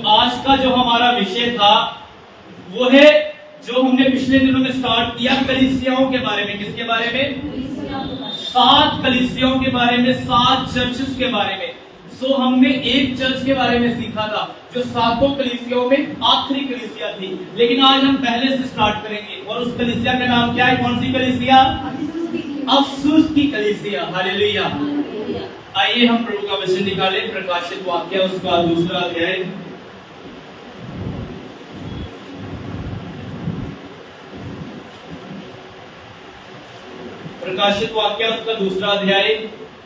आज का जो हमारा विषय था वो है जो हमने पिछले दिनों में स्टार्ट किया कलीसियाओं के बारे में। किसके बारे में? 7 कलीसियाओं के बारे में, 7 चर्चेस के बारे में। हमने एक चर्च के बारे में सीखा था जो 7 कलीसियाओं में आखिरी कलीसिया थी, लेकिन आज हम पहले से स्टार्ट करेंगे। और उस कलीसिया का नाम क्या है? कौन सी कलीसिया? अफसुस की कलीसिया। हालेलुया। आइए हम प्रभु का वचन निकालें। प्रकाशित वाक्य उसका 2 अध्याय। प्रकाशित वाक्य उसका 2 अध्याय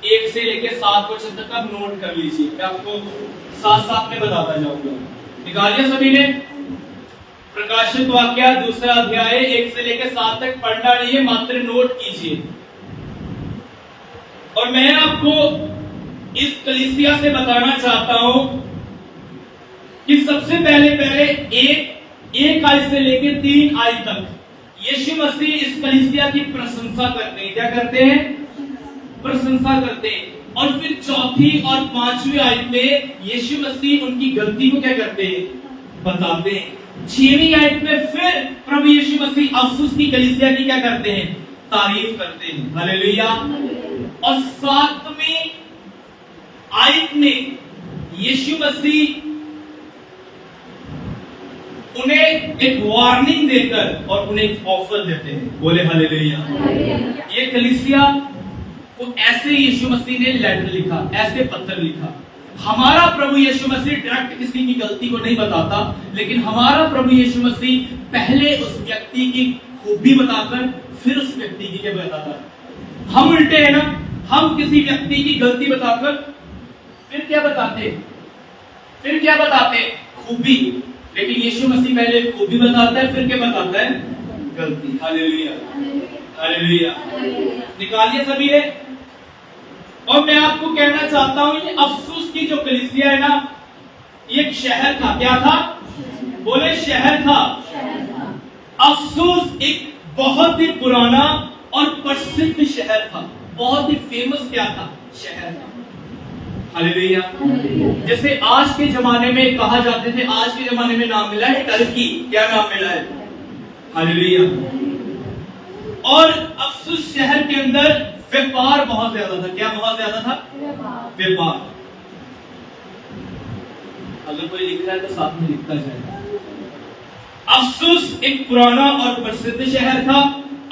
1 से लेकर 7 वचन तक आप नोट कर लीजिए। मैं आपको साथ में बताता जाऊंगा। निकालिए सभी ने। प्रकाशित वाक्य 2 अध्याय 1 से लेकर 7 तक पढ़ना नहीं है, मात्र नोट कीजिए। और मैं आपको इस कलीसिया से बताना चाहता हूं कि सबसे पहले एक आयत से लेकर 3 आयत तक यीशु मसीह इस कलीसिया की प्रशंसा करते हैं। क्या करते हैं? प्रशंसा करते हैं। और फिर 4 और 5वीं आयत में यीशु मसीह उनकी गलती को क्या करते हैं? बताते हैं। 6वीं आयत में फिर प्रभु यीशु मसीह अफसुस की कलीसिया की क्या करते हैं? तारीफ करते हैं। हालेलुया। और 7वीं आयत में यीशु मसीह उन्हें एक वार्निंग देकर और उन्हें एक ऑफर देते हैं। बोले हालेलुया। ये कलीसिया को ऐसे यीशु मसीह ने लेटर लिखा, ऐसे पत्र लिखा। हमारा प्रभु यीशु मसीह डायरेक्ट किसी की गलती को नहीं बताता, लेकिन हमारा प्रभु यीशु मसीह पहले उस व्यक्ति की खूबी बताकर फिर उस व्यक्ति की क्या बताता। हम उल्टे हैं ना, हम किसी व्यक्ति की गलती बताकर फिर क्या बताते? खूबी। लेकिन यीशु मसीह पहले खूबी बताता है, फिर क्या बताता है? गलती। हालेलुया। हालेलुया। निकालिए सभी ने। और मैं आपको कहना चाहता हूं ये अफसुस की जो कलीसिया है ना, ये एक शहर था। क्या था? बोले शहर था। अफसुस एक बहुत ही पुराना और प्रसिद्ध शहर था। बहुत ही फेमस क्या था? शहर था। हालेलुया। जैसे आज के जमाने में कहा जाते थे, आज के जमाने में नाम मिला है टर्की। क्या नाम मिला है? हालेलुया। और अफसुस शहर के अंदर व्यापार बहुत ज्यादा था। क्या बहुत ज्यादा था? व्यापार। अगर कोई लिख रहा है तो साथ में लिखता जाए। अफसुस एक पुराना और प्रसिद्ध शहर था।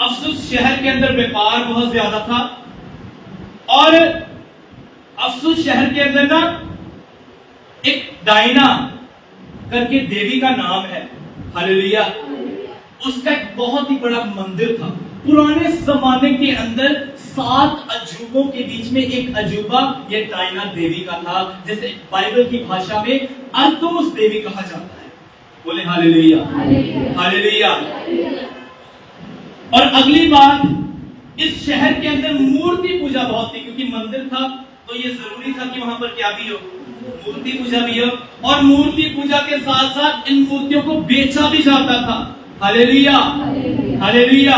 अफसुस शहर के अंदर व्यापार बहुत ज्यादा था। और अफसुस शहर के अंदर ना एक डायना करके देवी का नाम है। हालेलुया। उसका एक बहुत ही बड़ा मंदिर था। पुराने जमाने के अंदर 7 अजूबों के बीच में एक अजूबा ये डायना देवी का था, जैसे बाइबल की भाषा में अर्थुमुस देवी कहा जाता है। बोले हालेलुया। हालेलुया। और अगली बात, इस शहर के अंदर मूर्ति पूजा बहुत थी, क्योंकि मंदिर था तो ये जरूरी था कि वहां पर क्या भी हो? मूर्ति पूजा भी हो। और मूर्ति पूजा के साथ साथ इन मूर्तियों को बेचा भी जाता था। हालेलुया। हालेलुया।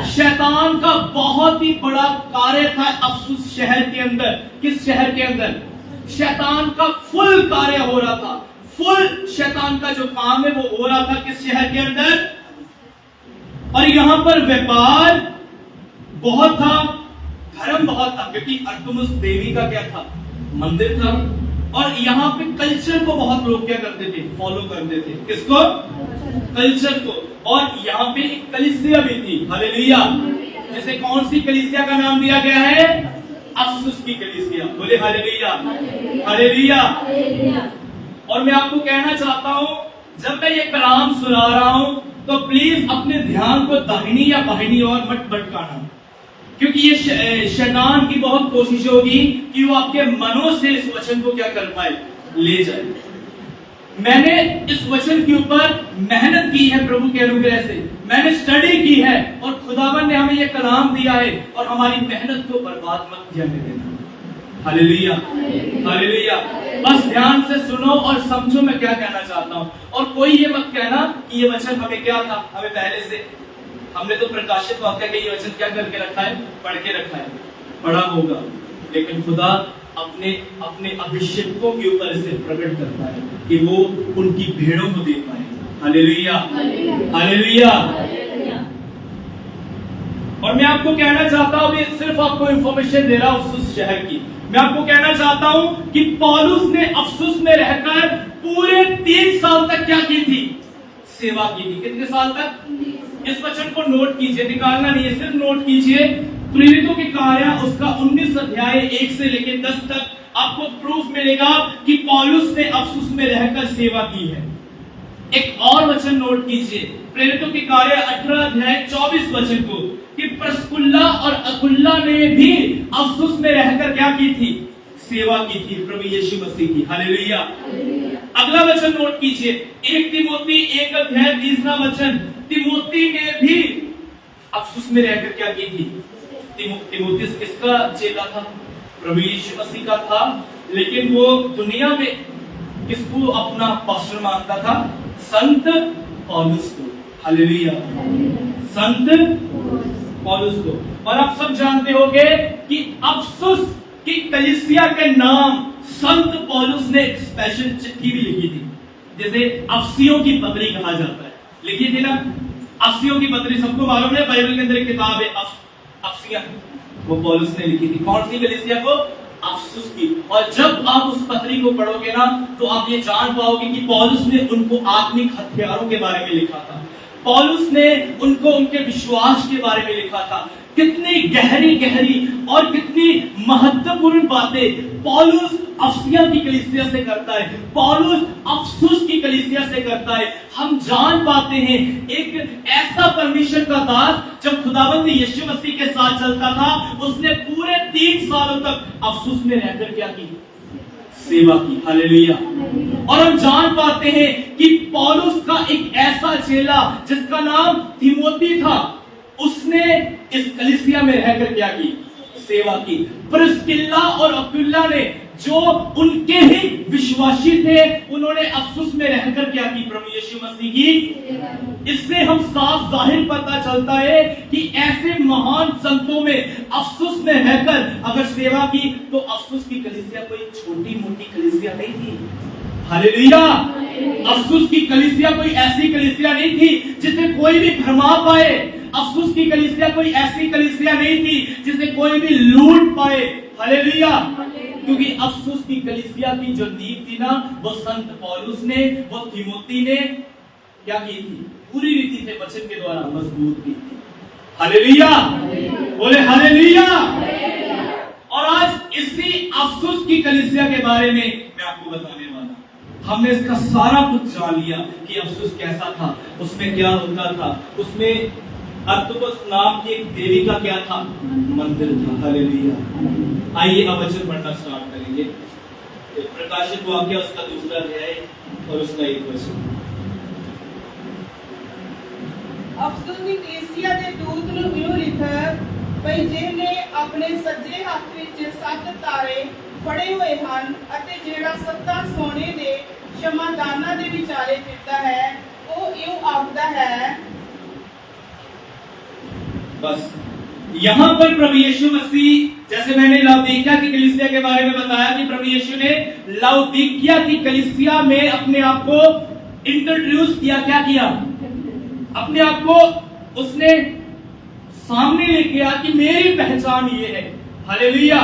शैतान का बहुत ही बड़ा कार्य था अफसुस शहर के अंदर। किस शहर के अंदर? शैतान का फुल कार्य हो रहा था। फुल शैतान का जो काम है वो हो रहा था किस शहर के अंदर? और यहां पर व्यापार बहुत था, धर्म बहुत था, क्योंकि अर्थुमुस देवी का क्या था? मंदिर था। और यहाँ पे कल्चर को बहुत लोग क्या करते थे? फॉलो करते थे। किसको? कल्चर को। और यहाँ पे एक कलीसिया भी थी। हालेलुया। जैसे कौन सी कलीसिया का नाम दिया गया है? अफसुस की कलीसिया। बोले हालेलुया। हालेलुया। और मैं आपको कहना चाहता हूं, जब मैं ये कलाम सुना रहा हूं तो प्लीज अपने ध्यान को दाहिनी या बाहिनी ओर मत भटकाना, क्योंकि ये शैतान की बहुत कोशिश होगी कि वो आपके मनों से इस वचन को क्या कर पाए? ले जाए। मैंने इस वचन के ऊपर मेहनत की है प्रभु के अनुग्रह से। मैंने स्टडी की है और खुदावन ने हमें ये कलाम दिया है, और हमारी मेहनत को बर्बाद मत जाने देना। हालेलुया। हालेलुया। बस ध्यान से सुनो और समझो मैं क्या कहना चाहता हूं। और कोई ये मत कहना कि ये वचन हमें क्या था, हमें पहले से, हमने तो प्रकाशित वाक्य के ये वचन क्या करके रखा है? पढ़ के रखा है। पढ़ा होगा, लेकिन खुदा अपने अपने अभिषेकों के ऊपर इसे प्रकट करता है कि वो उनकी भेड़ों को दे पाए। Hallelujah, hallelujah. और मैं आपको कहना चाहता हूं, मैं सिर्फ आपको इंफॉर्मेशन दे रहा हूं उस शहर की। मैं आपको कहना चाहता हूं कि पौलुस ने अफसुस में रहकर पूरे 3 साल तक क्या की थी? सेवा की थी। कितने साल तक? इस वचन को नोट कीजिए, निकालना नहीं है, सिर्फ नोट कीजिए। प्रेरितों के कार्य उसका 19 अध्याय 1 से लेकर 10 तक आपको प्रूफ मिलेगा कि पौलुस ने अफसुस में रहकर सेवा की है। एक और वचन नोट कीजिए, प्रेरितों के कार्य 18 अध्याय 24 वचन को, कि प्रिस्किल्ला और अकुल्ला ने भी अफसुस में रहकर क्या की थी? सेवा की थी प्रभु यीशु मसीह की। हालेलुया। अगला वचन नोट कीजिए, 1 तिमोथी 1 अध्याय 30 वचन, तिमोथी ने भी अफसुस में रहकर क्या की थी? तिमोथी किसका चेला था? प्रभु यीशु मसीह का था, लेकिन वो दुनिया में किसको अपना पास्टर मानता था? संत पौलुस को। हालेलुया, संत पौलुस को। और आप सब जानते होंगे कि अफसुस की कलीसिया के नाम संत पौलुस ने एक स्पेशल चिट्ठी भी लिखी थी, जैसे अफसियों की पत्री कहा जाता है, लिखी थी ना अफसियों की पत्री। सबको मालूम है, बाइबल के अंदर एक किताब है अफसियां, वो पौलुस ने लिखी थी। कौन सी कलीसिया को? अफसुस की। और जब आप उस पत्री को पढ़ोगे ना, तो आप ये जान पाओगे कि पौलुस ने उनको आत्मिक हथियारों के बारे में लिखा था, पौलुस ने उनको उनके विश्वास के बारे में लिखा था। कितनी गहरी गहरी और कितनी महत्वपूर्ण बातें पौलुस अफसिया की कलीसिया से करता है, पौलुस अफसुस की कलीसिया से करता है। हम जान पाते हैं एक ऐसा परमेश्वर का दास जब खुदावंद यीशु मसीह के साथ चलता था, उसने पूरे 3 सालों तक अफसुस में रहकर क्या की? सेवा की। हालेलुया। और हम जान पाते हैं कि पौलुस का एक ऐसा चेला जिसका नाम तिमोथी था, उसने इस कलीसिया में रहकर क्या की? सेवा की। प्रिस्किल्ला और अकुल्ला ने, जो उनके ही विश्वासी थे, उन्होंने अफसुस में रहकर क्या की? प्रभु यीशु मसीह की। इससे हम साफ जाहिर पता चलता है कि ऐसे महान संतों में अफसुस में रहकर अगर सेवा की, तो अफसुस की कलीसिया कोई छोटी मोटी कलीसिया नहीं थी। हालेलुया। अफसुस की कलीसिया कोई ऐसी कलीसिया नहीं थी जिसे कोई भी भरमा पाए। अफसुस की कलीसिया कोई ऐसी कलीसिया नहीं थी जिसे कोई भी लूट पाए। हालेलुया। क्योंकि अफसुस की कलीसिया की जो नींव थी ना, वो संत पौलुस ने, वो तिमोथी ने क्या की थी? पूरी रीति से वचन के द्वारा मजबूत की थी। हालेलुया, बोले हालेलुया। और आज इसी अफसुस की कलीसिया के बारे में मैं आपको बताने वाला। हमने इसका सारा कुछ जान लिया कि अफसुस कैसा था, उसमें क्या होता था। उसमें अर्थुपस नाम की एक देवी का क्या था? मंदिर था। हालेलुया। आइए अब वचन पढ़ना स्टार्ट करेंगे। प्रकाशित वाक्य उसका 2 अध्याय और उसका 1 वचन। अफसुस ਦੀ ਕਲੀਸਿया ਦੇ ਦੂਤ ਨੂੰ ਇਉਂ ਲਿਖ, ਭਈ ਜਿਹਨੇ ਆਪਣੇ ਸੱਜੇ ਹੱਥ ਵਿੱਚ 7 ਤਾਰੇ ਫੜੇ ਹੋਏ ਹਨ ਅਤੇ ਜਿਹੜਾ 7 ਸੋਨੇ ਦੇ ਸ਼ਮਾਦਾਨਾਂ ਦੇ ਵਿਚਾਲੇ ਫਿਰਦਾ ਹੈ, ਉਹ ਇਉਂ ਆਖਦਾ ਹੈ। बस यहां पर प्रभु यीशु मसीह, जैसे मैंने लाउदीकिया की कलीसिया के बारे में बताया कि प्रभु यीशु ने लाउदीकिया की कलीसिया में अपने आप को इंट्रोड्यूस किया। क्या किया? अपने आप को उसने सामने लेके आया कि मेरी पहचान ये है। हालेलुया।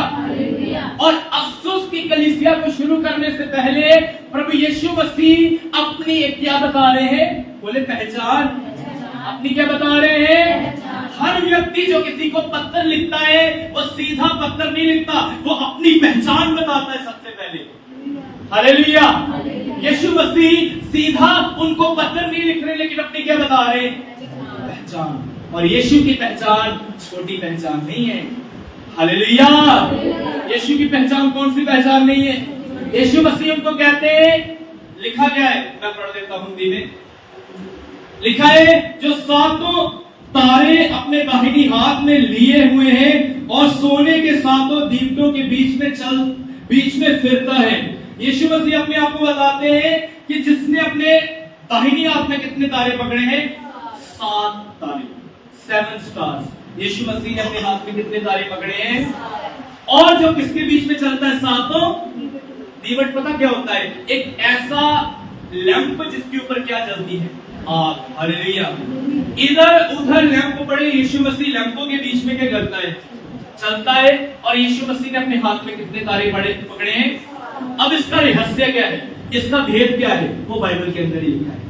और अफसुस की कलीसिया को शुरू करने से पहले प्रभु यीशु मसीह अपनी एक क्या बता रहे हैं? बोले पहचान। अपनी क्या बता रहे हैं? हर व्यक्ति जो किसी को पत्र लिखता है, वो सीधा पत्र नहीं लिखता, वो अपनी पहचान बताता है सबसे पहले। हालेलुया। यीशु मसीह सीधा उनको पत्र नहीं लिख रहे, लेकिन अपनी क्या बता रहे? पहचान। और यीशु की पहचान छोटी पहचान नहीं है। हालेलुया। यीशु की पहचान कौन सी पहचान नहीं है? यीशु मसीह उनको कहते हैं, लिखा गया है, मैं पढ़ देता हूं हिंदी में। लिखा है, जो 7 तारे अपने दाहिनी हाथ में लिए हुए हैं और सोने के 7 दीपकों के बीच में फिरता है। यीशु मसीह अपने आप को बताते हैं कि जिसने अपने दाहिनी हाथ में कितने तारे पकड़े हैं? 7 तारे, 7 स्टार्स। यीशु मसीह ने अपने हाथ में कितने तारे पकड़े हैं? और जो किसके बीच में चलता है? सातों दीवट। पता क्या होता है? एक ऐसा लैंप जिसके ऊपर क्या जलती है? आग। हालेलुया। इधर उधर लैंप पड़े, यीशु मसीह लैंपों के बीच में क्या करता है? चलता है। और यीशु मसीह ने अपने हाथ में कितने तारे पकड़े हैं? अब इसका रहस्य क्या है? इसका भेद क्या है? वो बाइबल के अंदर ही लिखा है।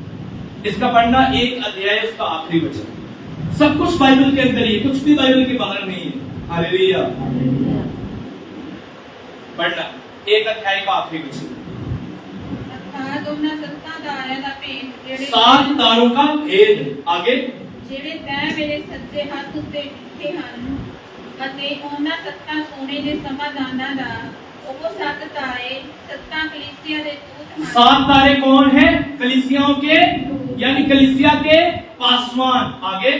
इसका पढ़ना एक अध्याय, उसका आखिरी वचन, सब कुछ बाइबल के अंदर ही है, कुछ भी बाइबल के बाहर नहीं है। हालेलुया। पढ़ना एक अध्याय का आखिरी वचन। सात तारों का भेद। आगे। ਜਿਹੜੇ ਤੈ ਮੇਰੇ ਸੱਜੇ ਹੱਥ ਉੱਤੇ ਲਿਖੇ ਹਨ ਅਤੇ ਉਹਨਾਂ ਸੱਤਾਂ ਸੋਨੇ ਦੇ ਸਮਾਦਾਨਾਂ ਦਾ ਉਹ ਸੱਤ ਤਾਰੇ सत्ता कलीसिया दे दूत हैं। सात तारे कौन हैं? कलीसियाओं के, यानी कलीसिया के पासवान। आगे।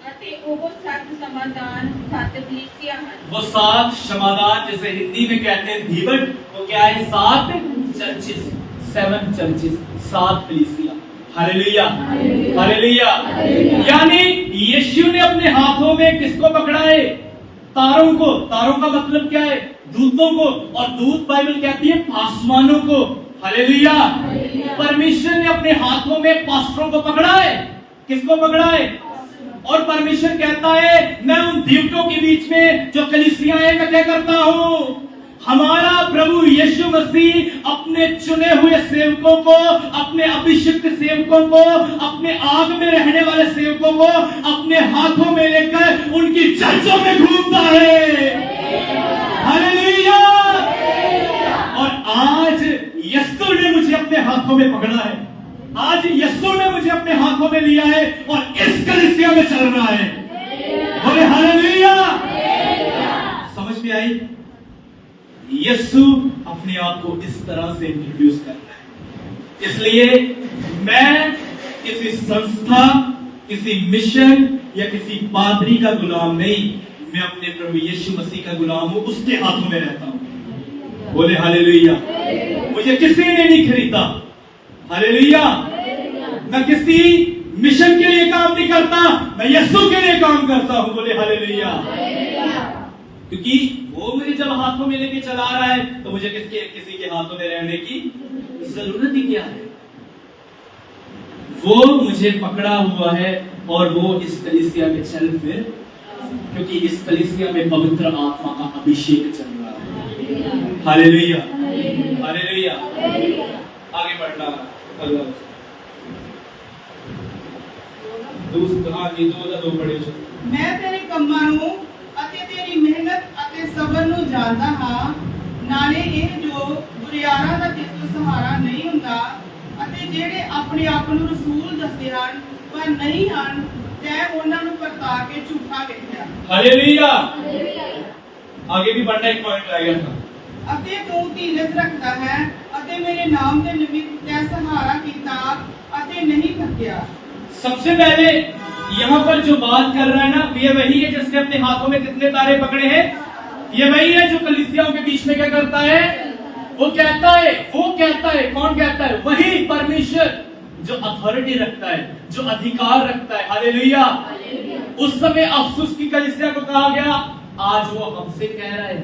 अते वो सात समादान सात कलीसिया हैं। वो सात समादान, जैसे हिंदी में कहते हैं दीवट, वो क्या है? सात चर्चेस, 7 चर्चेस, सात कलीसिया। Hallelujah, hallelujah. यानी यीशु ने अपने हाथों में किसको पकड़ा है? तारों को। तारों का मतलब क्या है? दूतों को। और दूत बाइबल कहती है पासवानों को। हालेलुया। परमेश्वर ने अपने हाथों में पास्टरों को पकड़ा है। किसको पकड़ा है? और परमेश्वर कहता है मैं उन दीवटों के बीच में जो कलीसियां हैं, मैं क्या करता हूं? हमारा प्रभु यीशु मसीह अपने चुने हुए सेवकों को, अपने अभिषिक्त सेवकों को, अपने आग में रहने वाले सेवकों को अपने हाथों में लेकर उनकी चर्चों में घूमता है। हालेलुया। और आज यीशु ने मुझे अपने हाथों में पकड़ा है। आज यीशु ने मुझे अपने हाथों में लिया है और इस कलीसिया में चल रहा है। बोले हालेलुया। समझ में आई? यीशु अपने आप को इस तरह से इंट्रोड्यूस कर रहा है। इसलिए मैं किसी संस्था, किसी मिशन या किसी पादरी का गुलाम नहीं, मैं अपने प्रभु यीशु मसीह का गुलाम हूं, उसके हाथों में रहता हूं। बोले हालेलुया। मुझे किसी ने नहीं खरीदा। हालेलुया। मैं किसी मिशन के लिए काम नहीं करता, मैं यीशु के लिए काम करता हूं। बोले हालेलुया। क्योंकि वो मुझे जब हाथों में लेके चला रहा है तो मुझे किसी के हाथों में रहने की जरूरत ही क्या है? वो मुझे पकड़ा हुआ है और वो इस कलीसिया में चल फिर, क्योंकि इस कलीसिया में पवित्र आत्मा का अभिषेक चल रहा है। Hallelujah, hallelujah. आगे बढ़ना। दो पढ़े। मैं तेरे ਕੰਮਾਂ ਨੂੰ ਅਤੇ ਤੇਰੀ ਮਿਹਨਤ ਅਤੇ ਸਬਰ ਨੂੰ ਜਾਣਦਾ ਹਾਂ, ਨਾਲੇ ਇਹ ਜੋ ਬੁਰਿਆਰਾਂ ਦਾ ਤਿੱਤਰ ਸਹਾਰਾ ਨਹੀਂ ਹੁੰਦਾ ਅਤੇ ਜਿਹੜੇ ਆਪਣੇ ਆਪ ਨੂੰ ਰਸੂਲ ਦੱਸਦੇ ਹਨ ਪਰ ਨਹੀਂ ਹਨ, ਤੈਂ ਉਹਨਾਂ ਨੂੰ ਪਰਤਾ ਕੇ ਝੂਠਾ ਵੇਖਿਆ। हालेलुया। आगे भी बढ़ना, एक पॉइंट रह गया था। ਅਤੇ ਤੂੰ ਧੀਰਜ ਰੱਖਦਾ ਹੈ ਅਤੇ ਮੇਰੇ ਨਾਮ ਦੇ ਨਿमित्त ਤੈਂ ਸਹਾਰਾ ਕੀਤਾ ਅਤੇ नहीं थकिया। सबसे पहले यहाँ पर जो बात कर रहा है ना, ये वही है जिसने अपने हाथों में कितने तारे पकड़े हैं। ये वही है जो कलीसियाओं के बीच में क्या करता है? वो कहता है, कौन कहता है? वही परमेश्वर जो अथॉरिटी रखता है, जो अधिकार रखता है। हालेलुया। उस समय अफसुस की कलीसिया को कहा गया, आज वो हमसे कह रहा है।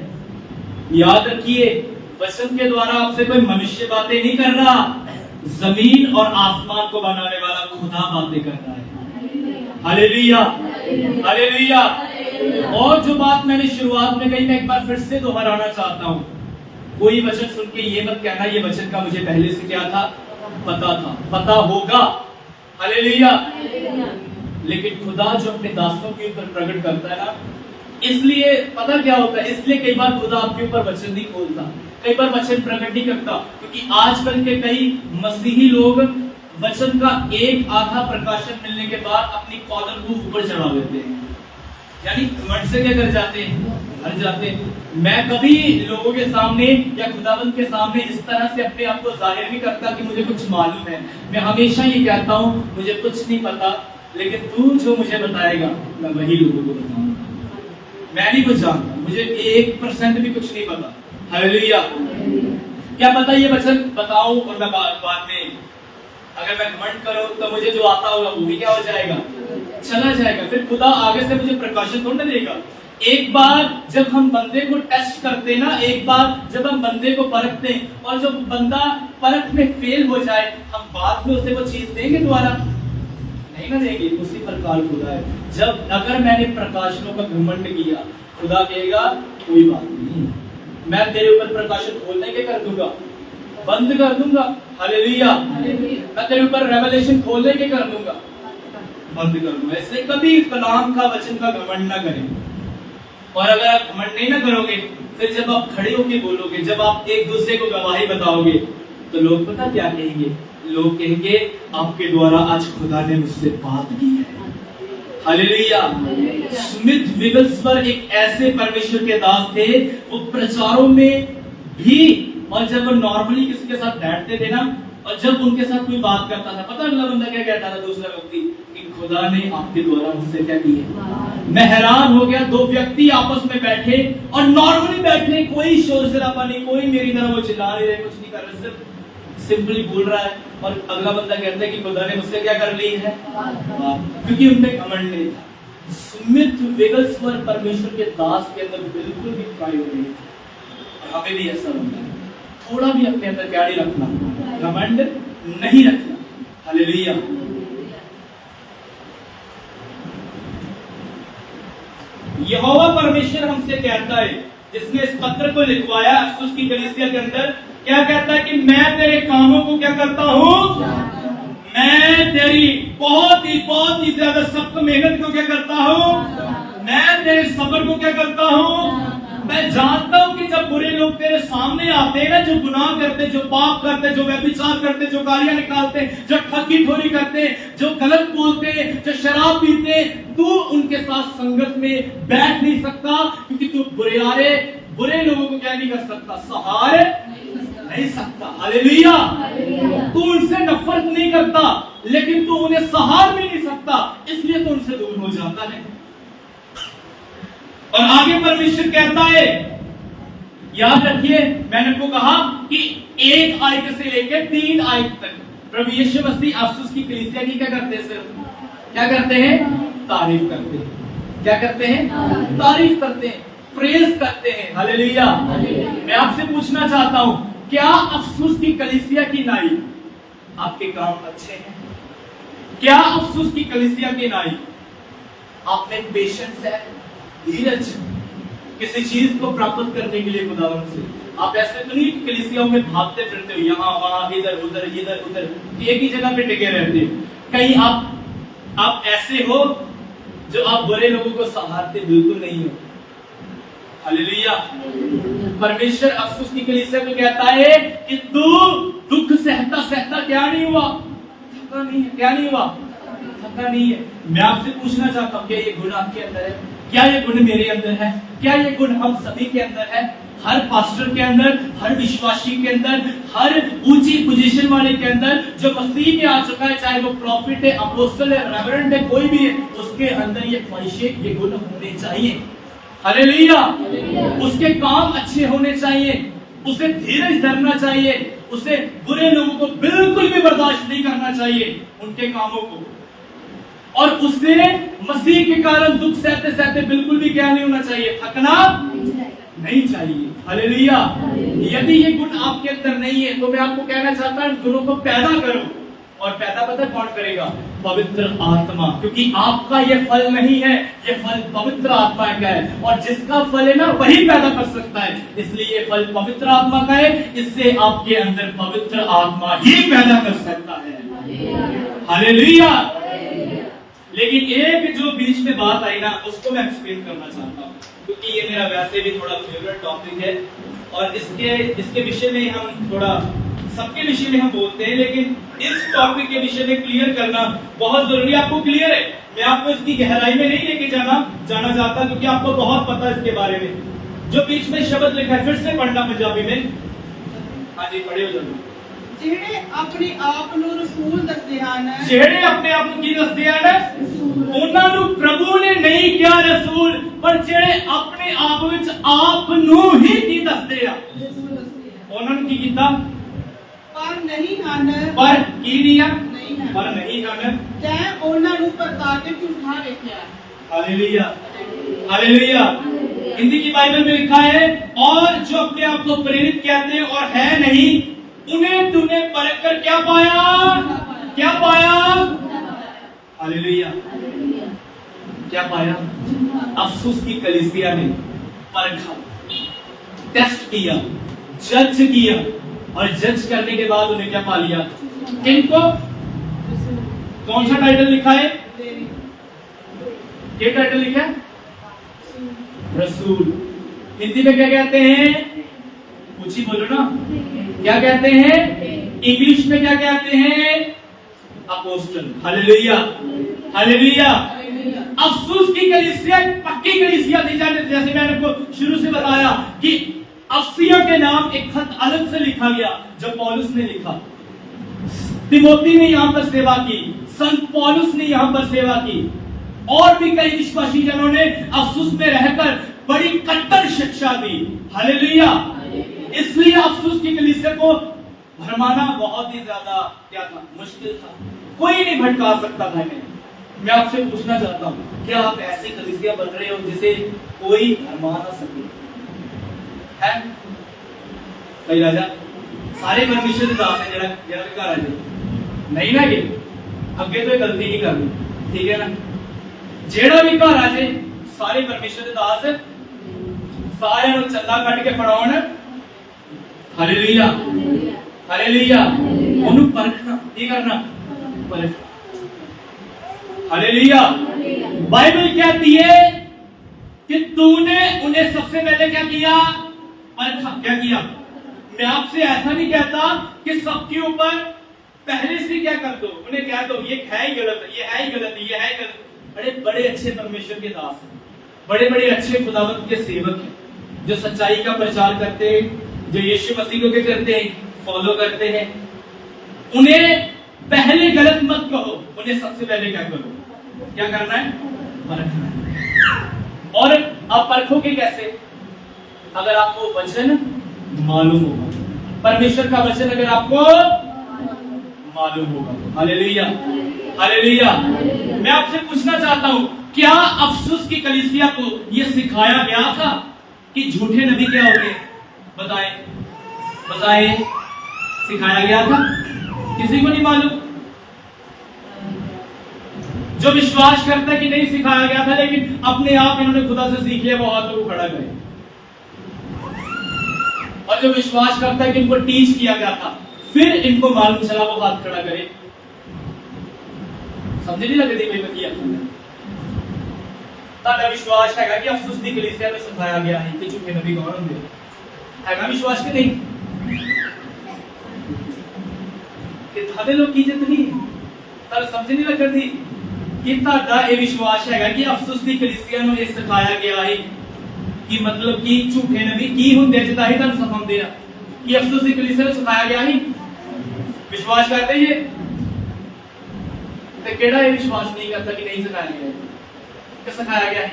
याद रखिए, वचन के द्वारा आपसे कोई मनुष्य बातें नहीं कर रहा, जमीन और आसमान को बनाने वाला खुदा बातें कर रहा है। Hallelujah, hallelujah. और जो बात मैंने शुरुआत में कही, मैं एक बार फिर से दोहराना चाहता हूँ। कोई वचन सुन के ये मत कहना ये वचन का मुझे पहले से क्या था? पता था, पता होगा। हालेलुया। लेकिन खुदा जो अपने दासों के ऊपर प्रकट करता है ना, इसलिए पता क्या होता है? इसलिए कई बार खुदा आपके ऊपर वचन नहीं खोलता, कई बार वचन प्रकट नहीं करता, क्योंकि आजकल के कई मसीही लोग वचन का एक आधा प्रकाशन मिलने के बाद अपनी कॉलर को ऊपर चढ़ा देते हैं, यानी घमंड से क्या कर जाते हैं? भर जाते हैं। मैं कभी लोगों के सामने या खुदावंत के सामने इस तरह से अपने आप को जाहिर नहीं करता कि मुझे कुछ मालूम है। मैं हमेशा ये कहता हूँ मुझे कुछ नहीं पता, लेकिन तू जो मुझे बताएगा मैं वही लोगों को बताऊंगा। मैं नहीं कुछ जानता, मुझे 1% भी कुछ नहीं पता। हालेलुया। क्या पता ये वचन बताऊं और मैं बाद में अगर मैं घमंड करूं तो मुझे जो आता होगा वो भी क्या हो जाएगा? चला जाएगा। फिर खुदा आगे से मुझे प्रकाशन थोड़ा देगा। एक बार जब हम बंदे को टेस्ट करते हैं ना, एक बार जब हम बंदे को परखते हैं और जब बंदा परख में फेल हो जाए, हम बाद में उसे वो चीज देंगे दोबारा? नहीं ना देंगे। उसी प्रकार खुदा है, जब अगर मैंने प्रकाशनों का घमंड किया, खुदा कहेगा कोई बात नहीं, मैं तेरे ऊपर प्रकाशन खोलने के कर दूंगा, बंद कर दूंगा। हालेलुया। मैं तेरे ऊपर रेवलेशन खोलने के कर दूंगा, बंद कर दूंगा। इसलिए कभी कलाम का वचन का घमंड ना करें। और अगर आप घमंड नहीं ना करोगे, फिर जब आप खड़े होके बोलोगे, जब आप एक दूसरे को गवाही बताओगे, तो लोग पता क्या कहेंगे? लोग कहेंगे आपके द्वारा आज खुदा ने मुझसे बात की है। हालेलुया। स्मिथ विगल्सवर्थ एक ऐसे परमेश्वर के दास थे, वो प्रचारों में भी, और जब वो नॉर्मली किसी के साथ बैठते थे ना, और जब उनके साथ कोई बात करता था, पता अगला बंदा क्या कहता था? दूसरा व्यक्ति कि खुदा ने आपके द्वारा मुझसे क्या की है। मैं हैरान हो गया, दो व्यक्ति आपस में बैठे और नॉर्मली बैठे, कोई शोर शराबा नहीं, कोई मेरी तरह वो चिल्ला नहीं रहे, कुछ नहीं कर रहे, सिर्फ सिंपली बोल रहा है, और अगला बंदा कहता है कि खुदा ने मुझसे क्या कर ली है, क्योंकि उनमें घमंड नहीं था। स्मिथ विगल्सवर्थ परमेश्वर के दास के अंदर बिल्कुल भी प्राइड नहीं था। हमें भी ऐसा होता है, थोड़ा भी अपने अंदर क्या नहीं रखना, घमंड नहीं रखना। हालेलुया। यहोवा परमेश्वर हमसे कहता है, जिसने इस पत्र को लिखवाया अफसुस की कलीसिया के अंदर, क्या कहता है कि मैं तेरे कामों को क्या करता हूं, मैं तेरी बहुत ही ज्यादा सख्त मेहनत को क्या करता हूं, मैं तेरे सब्र को क्या करता हूं। मैं जानता हूं कि जब बुरे लोग तेरे सामने आते हैं ना, जो गुनाह करते, जो पाप करते, जो व्यभिचार करते, जो गालियां निकालते, जो ठगी ठोरी करते, जो गलत बोलते, जो शराब पीते, तू उनके साथ संगत में बैठ नहीं सकता, क्योंकि तू बुरे लोगों को क्या नहीं कर सकता, सहार नहीं सकता। हालेलुया। तू उनसे नफरत नहीं करता, लेकिन तू उन्हें सहार भी नहीं सकता, इसलिए तू उनसे दूर हो जाता है। और आगे परमेश्वर कहता है, याद रखिए मैंने आपको कहा कि 1 आयत से लेकर 3 आयत तक प्रभु यीशु मसीह अफसुस की कलीसिया की क्या करते हैं? सिर्फ क्या करते हैं? तारीफ करते हैं। क्या करते हैं? तारीफ करते हैं, प्रेज करते हैं। हालेलुया। मैं आपसे पूछना चाहता हूं, क्या अफसुस की कलीसिया की नाई आपके काम अच्छे हैं? क्या अफसुस की कलीसिया की नाई आप में पेशेंस है, धीरज, किसी चीज को प्राप्त करने के लिए खुदावंद से? आप ऐसे तो नहीं कलीसियाओं में भागते फिरते हो, यहाँ वहां इधर उधर एक ही जगह पे टिके रहते हो। कहीं आप ऐसे हो जो आप बुरे लोगों को सहारते बिल्कुल नहीं हो। हालेलुया। परमेश्वर अफसोस की कलीसिया को कहता है कि तू दुख सहता सहता क्या नहीं हुआ, थका नहीं है। क्या नहीं हुआ? थका नहीं है। मैं आपसे पूछना चाहता हूँ, क्या ये गुण आपके अंदर है? क्या ये गुण मेरे अंदर है? क्या ये गुण हम सभी के अंदर है? हर पास्टर के अंदर, हर विश्वासी के अंदर, हर ऊंची पोजीशन वाले के अंदर जो मसीह में आ चुका है, चाहे वो प्रॉफिट है, अपोस्टल है, रेवरेंड है, कोई भी है, उसके अंदर ये ख्वाहिशें, ये गुण होने चाहिए। हालेलुया। उसके काम अच्छे होने चाहिए, उसे धीरज धरना चाहिए, उसे बुरे लोगों को बिल्कुल भी बर्दाश्त नहीं करना चाहिए, उनके कामों को, और उससे मसीह के कारण दुख सहते सहते बिल्कुल भी क्या नहीं होना चाहिए, थकना नहीं चाहिए। हालेलुया। यदि ये गुण आपके अंदर नहीं है, तो मैं आपको कहना चाहता हूं, गुणों को पैदा करो। और पैदा पता कौन करेगा? पवित्र आत्मा। क्योंकि आपका ये फल नहीं है, ये फल पवित्र आत्मा का है, और जिसका फल है ना वही पैदा कर सकता है। इसलिए ये फल पवित्र आत्मा का है, इससे आपके अंदर पवित्र आत्मा ही पैदा कर सकता है। हालेलुया। लेकिन एक जो बीच में बात आई ना, उसको मैं एक्सप्लेन करना चाहता हूँ, क्योंकि ये मेरा वैसे भी थोड़ा फेवरेट टॉपिक है, और इसके विषय में हम थोड़ा, सबके विषय में हम बोलते हैं, लेकिन इस टॉपिक के विषय में क्लियर करना बहुत जरूरी है। आपको क्लियर है? मैं आपको इसकी गहराई में नहीं लेके जाना चाहता, क्योंकि आपको बहुत पता है इसके बारे में। जो बीच में शब्द लिखा है, फिर से पढ़ना पंजाबी में। हाँ जी, पढ़े हो जरूर। ਜਿਹੜੇ ਆਪਣੇ ਆਪ ਨੂੰ ਰਸੂਲ ਦੱਸਦੇ ਹਨ, ਜਿਹੜੇ ਆਪਣੇ ਆਪ ਨੂੰ ਕੀ ਦੱਸਦੇ ਹਨ? ਉਹਨਾਂ ਨੂੰ ਪ੍ਰਭੂ ਨੇ ਨਹੀਂ ਕਿਹਾ ਰਸੂਲ, ਪਰ ਜਿਹੜੇ ਆਪਣੇ ਆਪ ਵਿੱਚ ਆਪ ਨੂੰ ਹੀ ਕੀ ਦੱਸਦੇ ਆ, ਉਹਨਾਂ ਨੂੰ ਕੀ ਕੀਤਾ? ਪਰ ਨਹੀਂ ਹਨ। ਪਰ ਕੀ ਨਹੀਂ ਆ? ਨਹੀਂ ਹਨ। ਪਰ ਨਹੀਂ ਹਨ। ਤੈਂ ਉਹਨਾਂ ਨੂੰ ਪਰਤਾ ਕੇ ਝੂਠਾ ਵੇਖਿਆ। ਹਾਲੇਲੂਇਆ। ਹਾਲੇਲੂਇਆ। हिंदी की बाइबल में लिखा है, और जो अपने आप को प्रेरित कहते हैं और है नहीं, उन्हें तूने परख कर क्या पाया? क्या पाया? हालेलुया। क्या पाया? अफसोस की कलीसिया ने परखा, टेस्ट किया, जज किया, और जज करने के बाद उन्हें क्या पा लिया? किनको? कौन सा टाइटल लिखा है? क्या टाइटल लिखा है? रसूल। हिंदी में क्या कहते हैं? कुछ ही बोलो ना, क्या कहते हैं? इंग्लिश में क्या कहते हैं? अपोस्टल। Hallelujah, hallelujah. अफसोस की कलीसिया पक्की कलीसिया थी, जैसे मैंने आपको शुरू से बताया कि अफसिया के नाम एक खत अलग से लिखा गया जो पौलुस ने लिखा। तिमोथी ने यहां पर सेवा की, संत पौलुस ने यहां पर सेवा की, और भी कई विश्वासी जनों ने अफसोस में रहकर बड़ी कट्टर शिक्षा दी। हालेलुया। इसलिए अफसोस की कलीसिया को भरमाना बहुत ही ज्यादा क्या था? मुश्किल था। कोई नहीं भटका सकता था इन्हें। मैं आपसे पूछना चाहता हूं, क्या आप ऐसी कलीसिया बन रहे हो जिसे कोई भरमा ना सके? है कई राजा सारे परमेश्वर के दास है, जरा जरा घर आ जाए नहीं ना, ये अगे तो गलती नहीं करनी, ठीक है ना? जेड़ा भी घर आ जाए सारे परमेश्वर के दास, सारे नु चंदा कट के फड़ाउण। Hallelujah, hallelujah. उन्हें परखना, की करना? परखना। हालेलुया। बाइबल कहती है कि तूने उन्हें सबसे पहले क्या किया? परखा। क्या किया? मैं आपसे ऐसा नहीं कहता कि सबके ऊपर पहले से क्या कर दो, उन्हें कह दो ये है ही गलत है, ये है ही गलत है, ये है गलत। बड़े बड़े अच्छे परमेश्वर के दास हैं, बड़े बड़े अच्छे खुदावंत के सेवक हैं, जो सच्चाई का प्रचार करते हैं, जो यीशु मसीह को क्या करते हैं? फॉलो करते हैं। उन्हें पहले गलत मत कहो, उन्हें सबसे पहले क्या करो? क्या करना है? परखना है। और आप परखोगे कैसे? अगर आपको वचन मालूम होगा, परमेश्वर का वचन अगर आपको मालूम होगा। Hallelujah, hallelujah. मैं आपसे पूछना चाहता हूं, क्या अफसोस की कलीसिया को यह सिखाया गया था कि झूठे नबी क्या होंगे? बताएं, बताएं। सिखाया गया था? किसी को नहीं मालूम। जो विश्वास करता है कि नहीं सिखाया गया था, लेकिन अपने आप इन्होंने खुदा से सीख लिया, वो हाथों को खड़ा करे। और जो विश्वास करता है कि इनको टीच किया गया था, फिर इनको मालूम चला, वो हाथ खड़ा करे। समझ नहीं लगती कोई बतिया? ताड़ा विश्वास है कि अफसोस की कलीसिया में सिखाया गया है कि झूठे नबी कौन होंगे? है ना विश्वास के नहीं? कि थादे लोग की जितनी तर समझ नहीं लगती कि ताड़ा ये विश्वास है कि अफसोस की कलीसिया में यह सिखाया गया है कि मतलब कि झूठे नबी की होंगे, जिता ही तुम सिखाते हैं कि अफसोस की कलीसिया में सिखाया गया है। विश्वास करते ही तो केड़ा ये विश्वास नहीं करता कि नहीं सिखाया गया है? कि सिखाया गया है।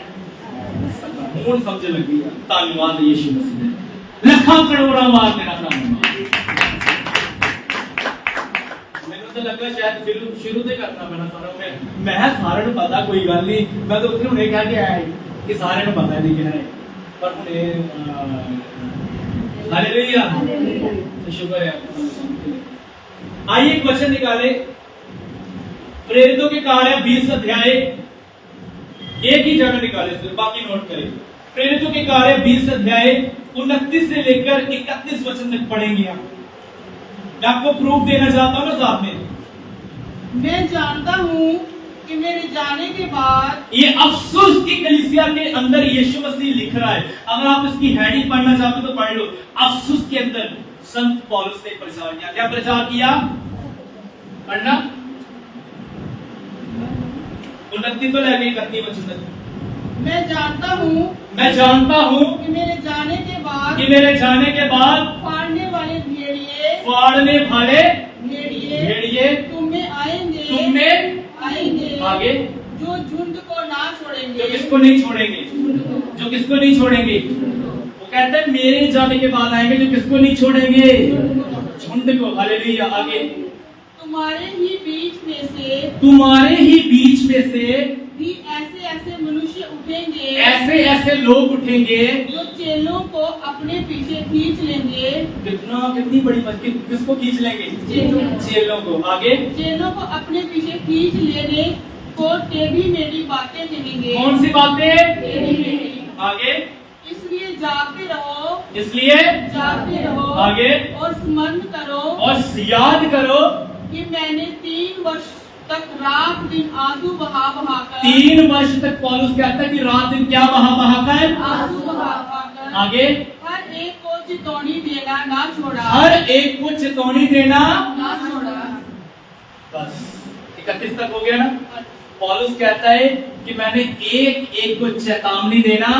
हूं समझ लगी है। धन्यवाद यीशु मसीह। लखां करोड़ां वार तेरा धन्यवाद। मैंने तो लगा शायद शुरू से करना पैना सारा। मैं सारे को पता, कोई गल नहीं, मैं तो उत्थे हुणे कह के आया कि सारे को पता नहीं क्या है, पर हुणे हालेलुया, शुक्र है। आइए एक वचन निकाले, प्रेरितों के कार्य 20 अध्याय, एक ही जगह निकाले, सिर्फ बाकी नोट करें। प्रेरितों के कार्य 20 अध्याय 29 से लेकर 31 वचन तक पढ़ेंगे। आप मैं आपको प्रूफ देना चाहता हूं ना साथ में। मैं जानता हूं कि मेरे जाने के बाद, ये अफसोस की कलीसिया के अंदर यीशु मसीह लिख रहा है। अगर आप इसकी हेडिंग पढ़ना चाहते हो तो पढ़ लो। अफसोस के अंदर संत पौलुस ने प्रचार किया। क्या प्रचार किया? पढ़ना 29 तो लेके 31 वचन तक। मैं जानता हूं कि मेरे जाने के बाद, फाड़ने वाले भेड़िए तुम में आएंगे आगे जो झुंड को ना छोड़ेंगे। जो किसको नहीं छोड़ेंगे? वो कहते हैं मेरे जाने के बाद आएंगे जो किसको नहीं छोड़ेंगे? झुंड को। हालेलुया। आगे तुम्हारे ही बीच में से भी ऐसे ऐसे मनुष्य उठेंगे, ऐसे ऐसे लोग उठेंगे जो चेलों को अपने पीछे खींच लेंगे। कितनी बड़ी बात, किसको खींच लेंगे? चेलों को। आगे, चेलों को अपने पीछे खींच लेने को टेढ़ी मेढ़ी बातें कहेंगे। कौन सी बातें? टेढ़ी मेढ़ी। आगे, इसलिए जागते रहो, इसलिए जागते रहो। आगे, और स्मरण करो, और याद करो कि मैंने 3 वर्ष तक रात दिन आंसू बहा बहाकर, 3 वर्ष तक पौलुस कहता है कि रात दिन क्या बहा-बहाकर? आंसू बहा बहाकर आगे, हर एक को चितौनी देना ना छोड़ा, हर एक को चेतावनी देना ना छोड़ा। बस 31 तक हो गया ना। पौलुस कहता है कि मैंने एक एक को चेतावनी देना,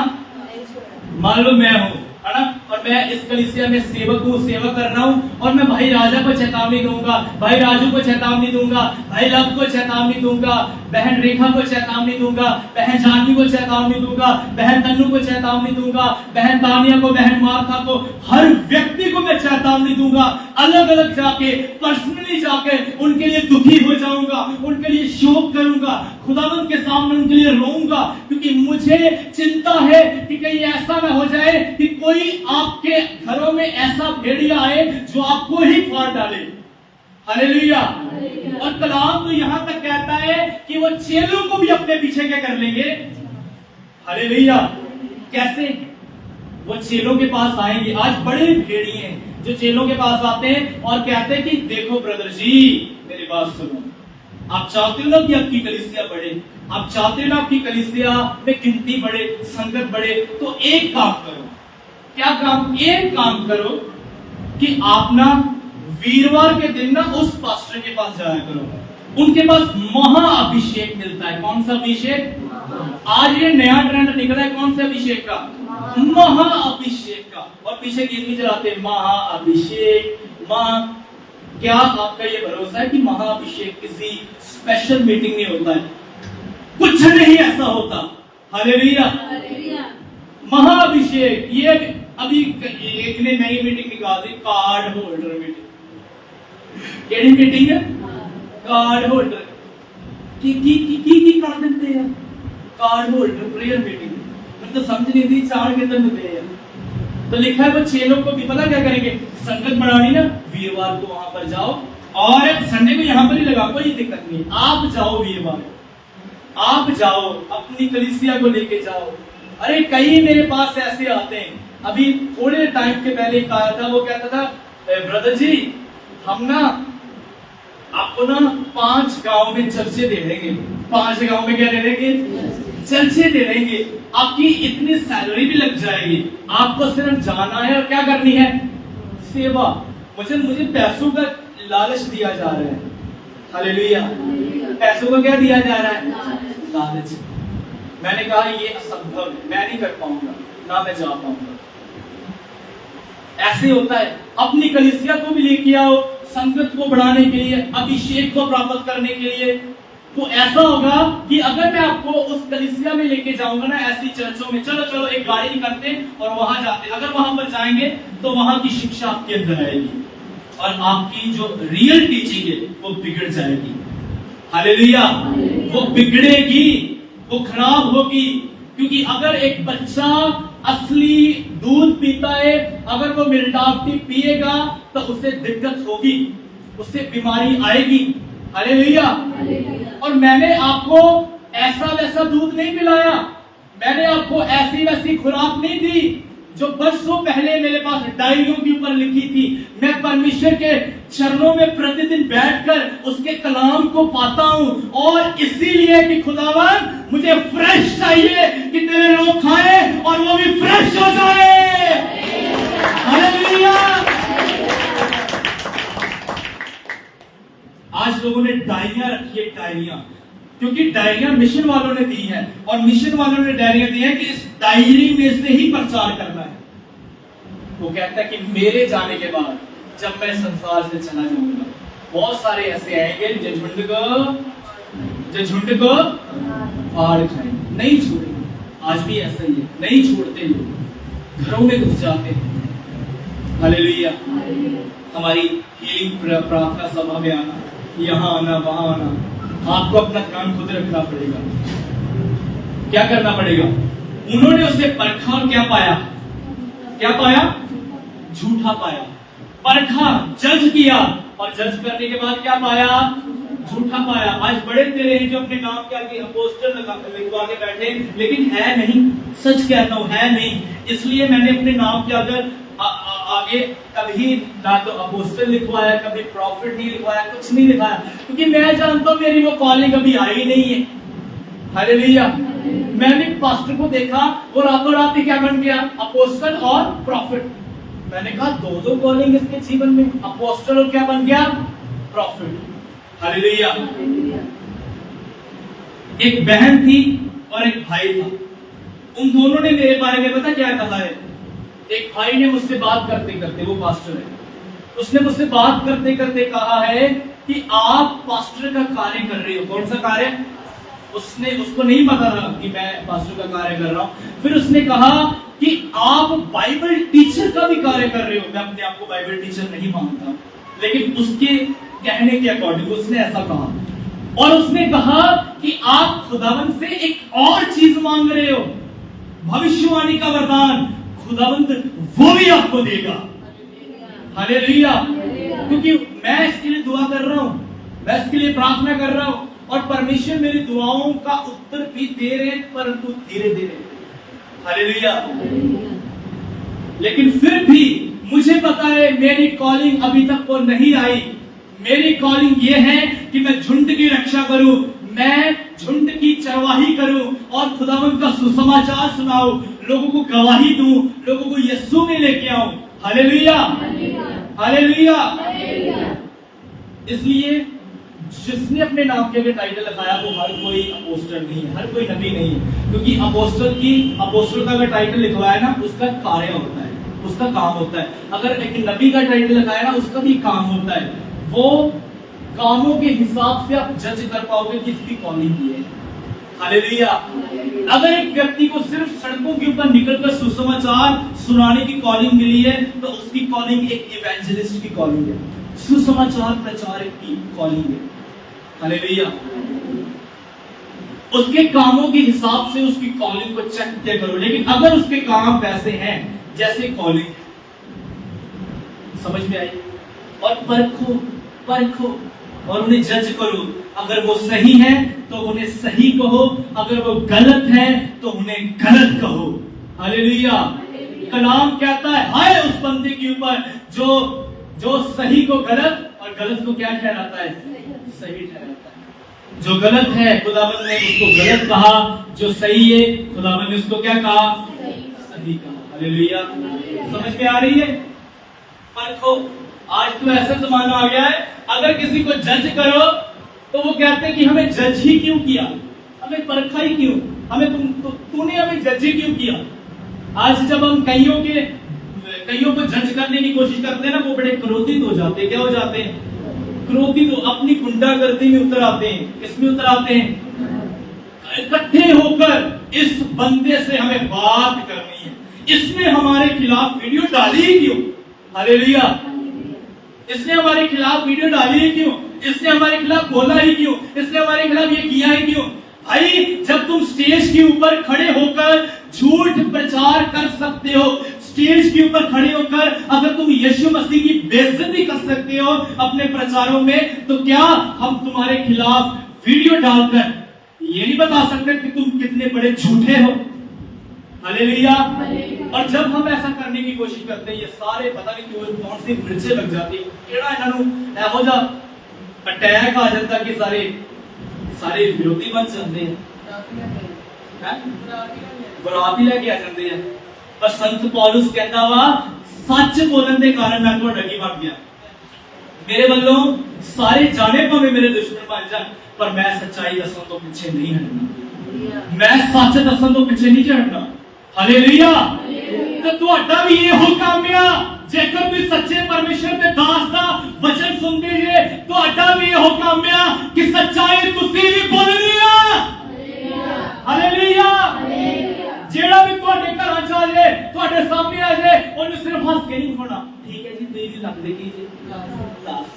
मान लो मैं हूँ, है ना, और मैं इस कलीसिया में सेवक हूँ, सेवा कर रहा हूँ, और मैं भाई राजा को चेतावनी दूंगा, भाई राजू को चेतावनी दूंगा, भाई लव को चेतावनी दूंगा, बहन रेखा को चेतावनी दूंगा, बहन जानवी को चेतावनी दूंगा, बहन तन्नू को चेतावनी दूंगा, बहन तानिया को, बहन मार्था को, हर व्यक्ति को मैं चेतावनी दूंगा। अलग अलग जाके, पर्सनली जाके उनके लिए दुखी हो जाऊंगा, उनके लिए शोक करूंगा, खुदावंद के सामने उनके लिए रोऊंगा, क्योंकि मुझे चिंता है कि कहीं ऐसा न हो जाए कि कोई आपके घरों में ऐसा भेड़िया आए जो आपको ही फाड़ डाले। हालेलुया। और कलाम तो यहां तक कहता है कि वो चेलों को भी अपने पीछे क्या कर लेंगे? हालेलुया। कैसे? वो चेलों के पास आएंगे। आज बड़े भेड़िए हैं जो चेलों के पास आते हैं और कहते हैं कि देखो ब्रदर जी, मेरी बात सुनो, आप चाहते हो ना कि आपकी कलीसिया बढ़े, आप चाहते हो ना आपकी कलीसिया में गिनती बढ़े, संगत बढ़े, तो एक काम करो। क्या काम? एक काम करो कि आप ना वीरवार के दिन ना उस पास्टर के पास जाया करो, उनके पास महाअभिषेक मिलता है। कौन सा अभिषेक? आज ये नया ट्रेंड निकला है, कौन से अभिषेक का? महाअभिषेक का। और पीछे गीत भी चलाते हैं, महाअभिषेक। क्या आपका ये भरोसा है कि महाअभिषेक किसी स्पेशल मीटिंग में होता है? कुछ नहीं ऐसा होता। हालेलुया। महाअभिषेक ये अभी एक ने नई मीटिंग निकाल दी, कार्ड होल्डर मीटिंग। केड़ी मीटिंग है? कार्ड होल्डर की कर देते हैं कार्ड होल्डर प्रेयर मीटिंग। तो समझ नहीं थी, चार के दिन मिले हैं तो लिखा है वो चेलों को भी पता क्या करेंगे? संगत बढ़ानी ना, वीरवार को वहां पर जाओ, और संडे को यहां पर ही लगा, कोई दिक्कत नहीं, आप जाओ वीरवार, आप जाओ अपनी कलीसिया को लेके जाओ। अरे कई मेरे पास ऐसे आते हैं, अभी थोड़े टाइम के पहले एक आया था, वो कहता था ब्रदर जी हम ना आपको ना 5 गांव में चर्चे दे देंगे। 5 गांव में क्या दे देंगे? चर्चे दे देंगे, आपकी इतनी सैलरी भी लग जाएगी, आपको सिर्फ जाना है और क्या करनी है? सेवा। मुझे पैसों का लालच दिया जा रहा है। हालेलुया। पैसों का क्या दिया जा रहा है? लालच। मैंने कहा ये असंभव है, मैं नहीं कर पाऊंगा, ना मैं जा पाऊंगा। ऐसे होता है। अपनी कलीसिया को भी लेके आओ संगत को बढ़ाने के लिए, अभिषेक को प्राप्त करने के लिए, तो ऐसा होगा कि अगर मैं आपको उस कलीसिया में लेके जाऊंगा ना, ऐसी चर्चों में, चलो एक गाड़ी निकालते और वहां जाते, अगर वहां पर जाएंगे तो वहां की शिक्षा आपके अंदर आएगी और आपकी जो रियल टीचिंग है वो बिगड़ जाएगी। हालेलुया। वो बिगड़ेगी, वो खराब होगी, क्योंकि अगर एक बच्चा असली दूध पीता है, अगर वो मिलावटी पिएगा तो उसे दिक्कत होगी, उससे बीमारी आएगी। हालेलुया। और मैंने आपको ऐसा वैसा दूध नहीं पिलाया, मैंने आपको ऐसी वैसी खुराक नहीं दी जो बरसों पहले मेरे पास डायरियों के ऊपर लिखी थी। मैं परमेश्वर के चरणों में प्रतिदिन बैठकर उसके कलाम को पाता हूं, और इसीलिए कि खुदावन मुझे फ्रेश चाहिए कि तेरे लोग खाएं और वो भी फ्रेश हो जाए। हालेलुया। आज लोगों ने डायरियां रखी है, डायरियां, क्योंकि डायरियां मिशन वालों ने दी है, और मिशन वालों ने डायरियां दी है कि इस डायरी में से ही प्रचार करना है। वो कहता है कि मेरे जाने के बाद जब मैं संसार से चला जाऊंगा, बहुत सारे ऐसे आएंगे जो झुंड को फाड़ खाएंगे, नहीं छोड़ेंगे। आज भी ऐसा ही है, नहीं छोड़ते लोग, घरों में घुस जाते हैं। हालेलुया। हमारी हीलिंग प्रार्थना सभा में आना, यहाँ आना, वहां आना, आपको अपना ध्यान खुद रखना पड़ेगा। क्या करना पड़ेगा? उन्होंने उसे परखा और क्या पाया? क्या पाया? झूठा पाया। परखा, जज किया, और जज करने के बाद क्या पाया? झूठा पाया। आज बड़े तेरे हैं जो अपने नाम के आगे अपोस्टल लिखवा के बैठे, लेकिन है नहीं। सच कहता हूं, है नहीं। इसलिए मैंने अपने नाम के आगे कभी ना तो अपोस्टल लिखवाया, कभी प्रॉफिट नहीं लिखवाया, कुछ नहीं लिखाया, क्योंकि मैं जानता हूं मेरी वो कॉलिंग अभी आई नहीं है। हालेलुया। मैंने पास्टर को देखा, वो रातों रात ही क्या बन गया? अपोस्टल और प्रॉफिट। मैंने कहा दो कॉलिंग इसके जीवन में, अपोस्टल और क्या बन गया? प्रॉफिट। हालेलुया। एक बहन थी और एक भाई था। उन दोनों ने मेरे बारे में पता क्या कहा है? एक भाई ने मुझसे बात करते करते, वो पास्टर है, उसने मुझसे बात करते करते कहा है कि आप पास्टर का कार्य कर रहे हो। कौन सा कार्य? उसको नहीं पता था कि मैं पास्टर का कार्य कर रहा हूं। फिर उसने कहा कि आप बाइबल टीचर का भी कार्य कर रहे हो। मैं अपने आप को बाइबल टीचर नहीं मानता, लेकिन उसके कहने के अकॉर्डिंग उसने ऐसा कहा। और उसने कहा कि आप खुदावंत से एक और चीज मांग रहे हो, भविष्यवाणी का वरदान। खुदावंत वो भी आपको देगा। हालेलुया। क्योंकि मैं इसके लिए दुआ कर रहा हूं, मैं इसके लिए प्रार्थना कर रहा हूं, और परमेश्वर मेरी दुआओं का उत्तर भी दे रहे, परंतु धीरे धीरे। हालेलुया। लेकिन फिर भी मुझे पता है मेरी कॉलिंग अभी तक वो नहीं आई। मेरी कॉलिंग ये है कि मैं झुंड की रक्षा करूं, मैं झुंड की चरवाही करूं, और खुदावंत का सुसमाचार सुनाऊं, लोगों को गवाही दूं, लोगों को यीशु में लेके आऊं। हालेलुया। हालेलुया। इसलिए जिसने अपने नाम के आगे टाइटल लगाया वो हर कोई अपोस्टल नहीं है, हर कोई नबी नहीं है। क्योंकि अपोस्टल का अगर टाइटल लिखवाया ना, उसका कार्य होता है, उसका काम होता है। अगर एक नबी का टाइटल लगाया ना, उसका भी काम होता है। वो कामों के हिसाब से आप जज कर पाओगे कि इसकी कॉलिंग की है। हालेलुया। अगर एक व्यक्ति को सिर्फ सड़कों के ऊपर निकलकर सुसमाचार सुनाने की कॉलिंग मिली है, तो उसकी कॉलिंग एक इवेंजलिस्ट की कॉलिंग है, सुसमाचार प्रचारक की कॉलिंग है। हालेलुया। उसके कामों के हिसाब से उसकी कॉलिंग को चेक करो। लेकिन अगर उसके काम वैसे हैं जैसे कॉलिंग, समझ में आई? और परखो और उन्हें जज करो। अगर वो सही है तो उन्हें सही कहो, अगर वो गलत है तो उन्हें गलत कहो। हालेलुया। कलाम कहता है हाय उस बंदे के ऊपर जो सही को गलत और गलत को क्या ठहराता है? सही ठहराता है। जो गलत है खुदावंद ने उसको गलत कहा, जो सही है खुदावंद ने उसको क्या कहा? सही कहा। हालेलुया। समझ में आ रही है? परखो। आज तो ऐसा जमाना आ गया है, अगर किसी को जज करो तो वो कहते हैं कि हमें जज ही क्यों किया, हमें परखा ही क्यों, तूने हमें जज ही क्यों किया। आज जब हम कईयों को जज करने की कोशिश करते हैं ना, वो बड़े क्रोधित हो जाते हैं। क्या हो जाते हैं? क्रोधित हो, अपनी गुंडागर्दी में उतर आते हैं। किसमें उतर आते हैं? इकट्ठे होकर इस बंदे से हमें बात करनी है, इसने हमारे खिलाफ वीडियो डाली ही क्यों? हालेलुया। इसने हमारे खिलाफ वीडियो डाली है क्यों? इसने हमारे खिलाफ बोला ही क्यों? इसने हमारे खिलाफ ये किया है क्यों? भाई जब तुम स्टेज के ऊपर खड़े होकर झूठ प्रचार कर सकते हो, स्टेज के ऊपर खड़े होकर अगर तुम यीशु मसीह की बेइज्जती कर सकते हो अपने प्रचारों में, तो क्या हम तुम्हारे खिलाफ वीडियो डालकर ये नहीं बता सकते कि तुम कितने बड़े झूठे हो? हालेलुया। और जब हम ऐसा करने की कोशिश करते हैं, ये सारे पता नहीं क्यों कौन सी मिर्चे लग जाती, केड़ा इन्होंने ऐहो जा अटैक आ जाता कि सारे विरोधी बन जाते हैं, बरात ही लेके आ जाते हैं। पर संत पौलुस कहता वा सच बोलने के कारण मैं तो डगी बन गया। मेरे वालों सारे जाने पावे मेरे दुश्मन बन जान, पर मैं सच्चाई दसन तो पीछे नहीं हटना, मैं सच दसन तो पीछे नहीं हटना। हालेलुया। तो ਤੁਹਾਡਾ ਵੀ ਇਹ ਹੋ ਕੰਮ ਆ, ਜੇਕਰ ਤੁਸੀਂ ਸੱਚੇ ਪਰਮੇਸ਼ਰ ਦੇ ਦਾਸ ਦਾ ਵਚਨ ਸੁਣਦੇ ਜੇ, ਤੁਹਾਡਾ ਵੀ ਇਹ ਹੋ ਕੰਮ ਆ ਕਿ ਸੱਚਾਈ ਤੁਸੀਂ ਵੀ ਬੋਲਣੀ ਆ। ਹਾਲੇਲੂਇਆ। ਜਿਹੜਾ ਵੀ ਤੁਹਾਡੇ ਘਰਾਂ ਚ ਆ ਜੇ, ਤੁਹਾਡੇ ਸਾਹਮਣੇ ਆ ਜੇ, ਉਹਨੂੰ ਸਿਰਫ ਹੱਸ ਕੇ ਨਹੀਂ ਹੋਣਾ, ਠੀਕ ਹੈ ਜੀ ਤੁਸੀਂ ਵੀ ਲੱਗਦੇ ਕੀ ਜੀ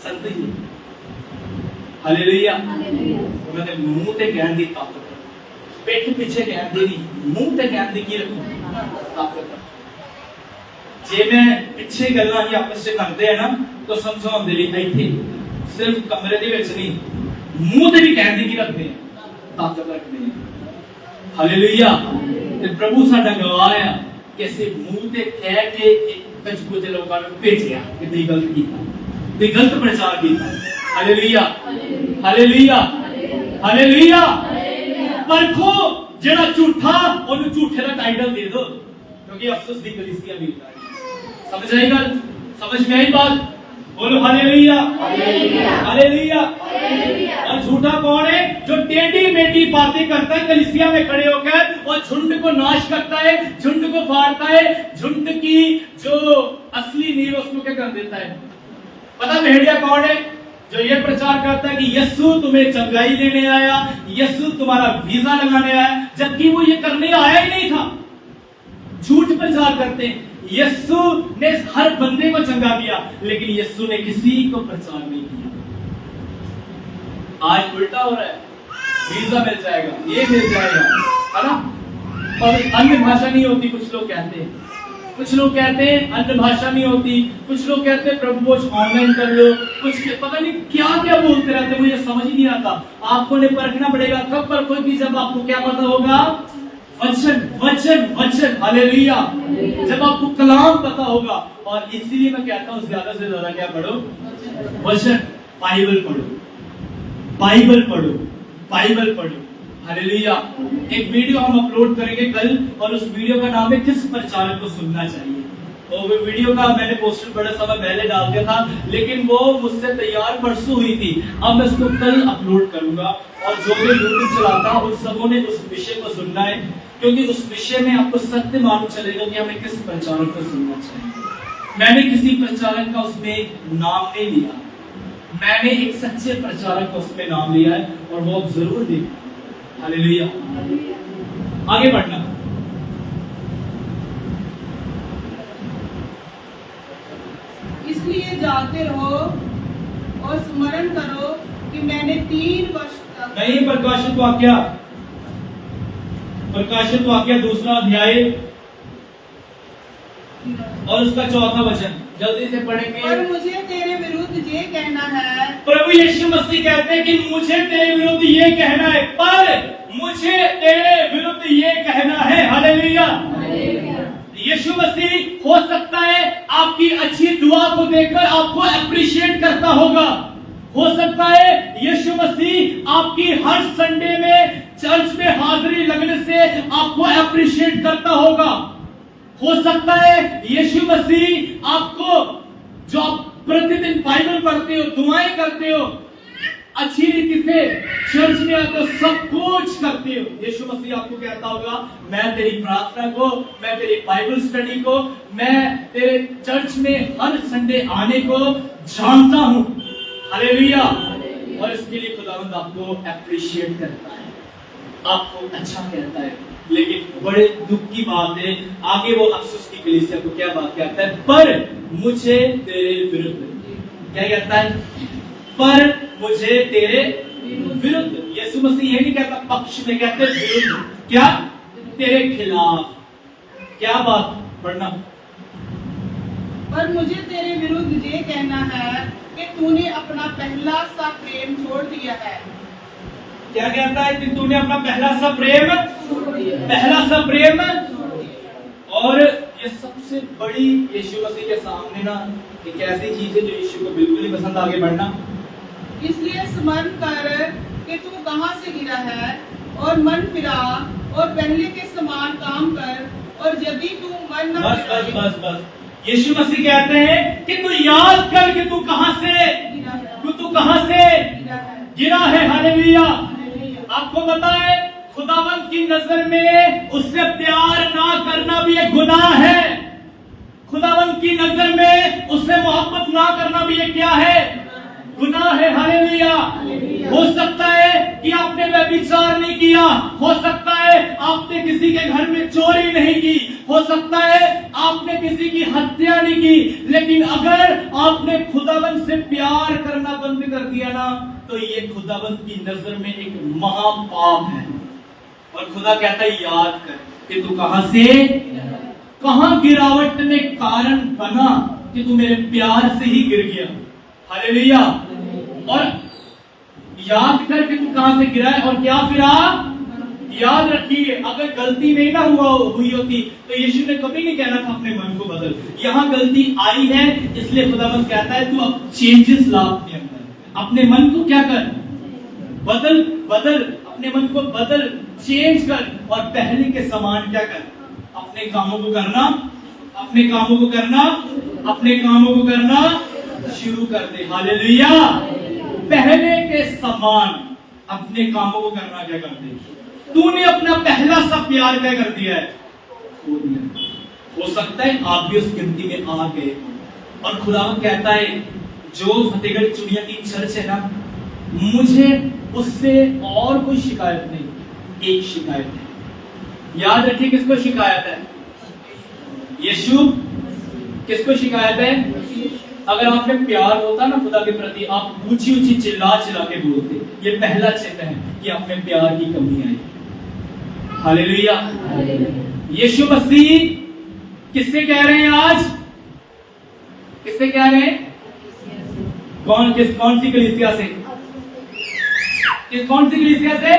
ਸੰਤ ਜੀ। ਹਾਲੇਲੂਇਆ। ਉਹਨਾਂ ਦੇ ਮੂੰਹ ਤੇ ਕਹਿਣ ਦੀ ਤਾਕਤ। पिठ पीछे कहते नहीं, मुंह ते कहते की रखो। जे मैं पिछे गल्लां ही आपस में करते हैं ना तो समझाने दे लिए इथे सिर्फ कमरे दे विच नहीं मुंह ते भी कहते की रखते हैं, ताकत रखते हैं। हालेलुया। ते प्रभु साडा गवाह है कि ऐसे मुंह ते कह के कुछ कुछ लोगों ने भेजिया कि तुम गलत कीता, तुम गलत प्रचार कीता। Hallelujah, hallelujah, hallelujah. परखो जेड़ा झूठा ओनु झूठे दा टाइटल दे दो, क्योंकि अफसोस दी कलीसिया मिलता है। समझ आई गल? समझ में आई बात? बोलो हालेलुया, हालेलुया, हालेलुया। और झूठा कौन है? जो टेढ़ी मेढ़ी बातें करता है कलीसिया में खड़े होकर और झुंड को नाश करता है, झुंड को फाड़ता है, झुंड की जो असली नींव उसको क्या कर देता है। पता भेड़िया कौन है? जो ये प्रचार करता है कि यीशु तुम्हें चंगाई देने आया, यीशु तुम्हारा वीजा लगाने आया, जबकि वो ये करने आया ही नहीं था। झूठ प्रचार करते हैं। यीशु ने हर बंदे को चंगा किया, लेकिन यीशु ने किसी को प्रचार नहीं किया। आज उल्टा हो रहा है, वीजा मिल जाएगा, ये मिल जाएगा, है ना? और अन्य भाषा नहीं होती, कुछ लोग कहते हैं, कुछ लोग कहते हैं अन्य भाषा नहीं होती, कुछ लोग कहते हैं प्रभु बोझ ऑनलाइन कर लो, कुछ पता नहीं क्या क्या बोलते रहते हैं, मुझे समझ ही नहीं आता। आपको ने परखना पड़ेगा। कब परखोगी? जब आपको क्या पता होगा? वचन, वचन, वचन। हालेलुया। जब आपको कलाम पता होगा। और इसीलिए मैं कहता हूं ज्यादा से ज्यादा क्या पढ़ो? वचन, बाइबल पढ़ो, बाइबल पढ़ो, बाइबल पढ़ो। हालेलुया। एक वीडियो हम अपलोड करेंगे कल, और उस वीडियो का नाम है किस प्रचारक को सुनना चाहिए। और वो वीडियो का मैंने पोस्टर बड़ा समय पहले डाल दिया था, लेकिन वो मुझसे तैयार परसों हुई थी। अब मैं उसको कल अपलोड करूंगा, और जो भी यूट्यूब चलाता हूं उन सबों ने उस विषय को सुनना है, क्योंकि उस विषय में आपको सत्य मालूम चलेगा कि हमें किस प्रचारक को सुनना चाहिए। मैंने किसी प्रचारक का उसमें नाम नहीं लिया, मैंने एक सच्चे प्रचारक का उसमें नाम लिया है, और वो आप जरूर देखना। हालेलुया। आगे बढ़ना। इसलिए जाते रहो और स्मरण करो कि मैंने 3 वर्ष तक नहीं, प्रकाशित वाक्य, प्रकाशित वाक्य 2 अध्याय और उसका 4 वचन जल्दी से पढ़ेंगे। पर मुझे तेरे विरुद्ध ये कहना है, प्रभु यीशु मसीह कहते हैं कि मुझे तेरे विरुद्ध ये कहना है, पर मुझे तेरे विरुद्ध ये कहना है। हालेलुया। यीशु मसीह हो सकता है आपकी अच्छी दुआ को देखकर आपको अप्रिशिएट करता होगा। हो सकता है यीशु मसीह आपकी हर संडे में चर्च में हाजिरी लगने से आपको अप्रिशिएट करता होगा। हो सकता है यीशु मसीह आपको, जो आप प्रतिदिन बाइबल पढ़ते हो, दुआएं करते हो, अच्छी रीति से चर्च में आते हो, सब कुछ करते हो, यीशु मसीह आपको कहता होगा मैं तेरी प्रार्थना को, मैं तेरी बाइबल स्टडी को, मैं तेरे चर्च में हर संडे आने को जानता हूं। हालेलुया। और इसके लिए खुदावंद आपको अप्रिशिएट करता है, आपको अच्छा कहता है। लेकिन बड़े दुख की बात है, आगे वो अफसोस की कलीसिया को क्या बात कहता है? पर मुझे तेरे विरुद्ध, क्या कहता है? पर मुझे तेरे विरुद्ध। यीशु मसीह ये नहीं कहता पक्ष में, कहते विरुद्ध। क्या? तेरे खिलाफ। क्या बात? पढ़ना। पर मुझे तेरे विरुद्ध ये कहना है कि तूने अपना पहला सा प्रेम छोड़ दिया है। क्या कहता है? कि तूने अपना पहला सा प्रेम, पहला सा प्रेम। और ये सबसे बड़ी यीशु मसीह के सामने ना एक ऐसी चीज है जो यीशु को बिल्कुल ही पसंद। आगे बढ़ना। इसलिए स्मरण कर कि तू कहां से गिरा है, और मन फिरा और पहले के समान काम कर, और यदि तू मन न बस बस बस बस। यीशु मसीह कहते हैं कि तू याद कर कि तू कहां से गिरा है। हालेलुया। आपको पता है खुदावंद की नजर में उससे प्यार ना करना भी एक गुनाह है। खुदावंद की नजर में उससे मोहब्बत ना करना भी एक क्या है? गुनाह है। हालेलुया। हो सकता है कि आपने व्यभिचार नहीं किया, हो सकता है आपने किसी के घर में चोरी नहीं की, हो सकता है आपने किसी की हत्या नहीं की, लेकिन अगर आपने खुदावंद से प्यार करना बंद कर दिया ना, तो ये खुदावंद की नजर में एक महापाप है। और खुदा कहता है याद कर कि तू कहां गिरावट ने कारण बना कि तू मेरे प्यार से ही गिर गया। हालेलुया। और याद कर कि तू कहां से गिरा है और क्या फिरा। याद रखिए, अगर गलती नहीं ना हुई होती तो यीशु ने कभी नहीं कहना था अपने मन को बदल। यहां गलती आई है, इसलिए खुदावंद कहता है तू अब चेंजेस ला अपने अंदर। अपने मन को क्या कर, बदल अपने मन को बदल, चेंज कर और पहले के समान क्या कर, अपने कामों को करना शुरू कर दे। हालेलुया। पहले के समान अपने कामों को करना क्या कर दे। तूने अपना पहला सा प्यार क्या कर दिया है, खो दिया। हो सकता है आप भी उस गिनती में आ गए। और खुदावंद कहता है जो फतेहगढ़ चुनिया की चर्च है ना, मुझे उससे और कोई शिकायत नहीं, एक शिकायत है। याद रखिए किसको शिकायत है, यीशु। किसको शिकायत है। अगर आप में प्यार होता ना खुदा के प्रति, आप ऊंची ऊंची चिल्ला के बोलते। ये पहला चिन्ह है कि आप में प्यार की कमी आई। हालेलुया। यीशु मसीह किससे कह रहे हैं आज, किससे कह रहे हैं, कौन सी कलीसिया से, कौन सी कलीसिया से।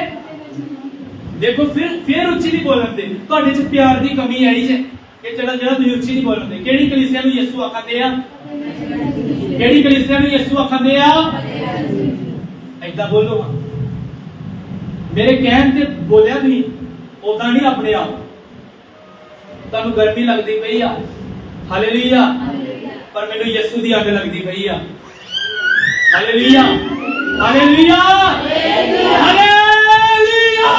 देखो फिर उच्ची नहीं बोलते, ਤੁਹਾਡੇ ਚ प्यार की कमी आई है। ये जरा तुम उच्ची नहीं बोलते। केड़ी कलीसिया ਨੂੰ ਯਿਸੂ ਆਖਦੇ ਆ, केड़ी कलीसिया ਨੂੰ ਯਿਸੂ ਆਖਦੇ ਆ। ऐसा बोलो, मेरे कहन से बोलिया नहीं, ओदा नहीं अपने आप। ਤੁਹਾਨੂੰ गर्मी लगती पई आ, हालेलुया, पर मैनू यीशु दी अग लगती पई आ। Hallelujah, hallelujah, hallelujah.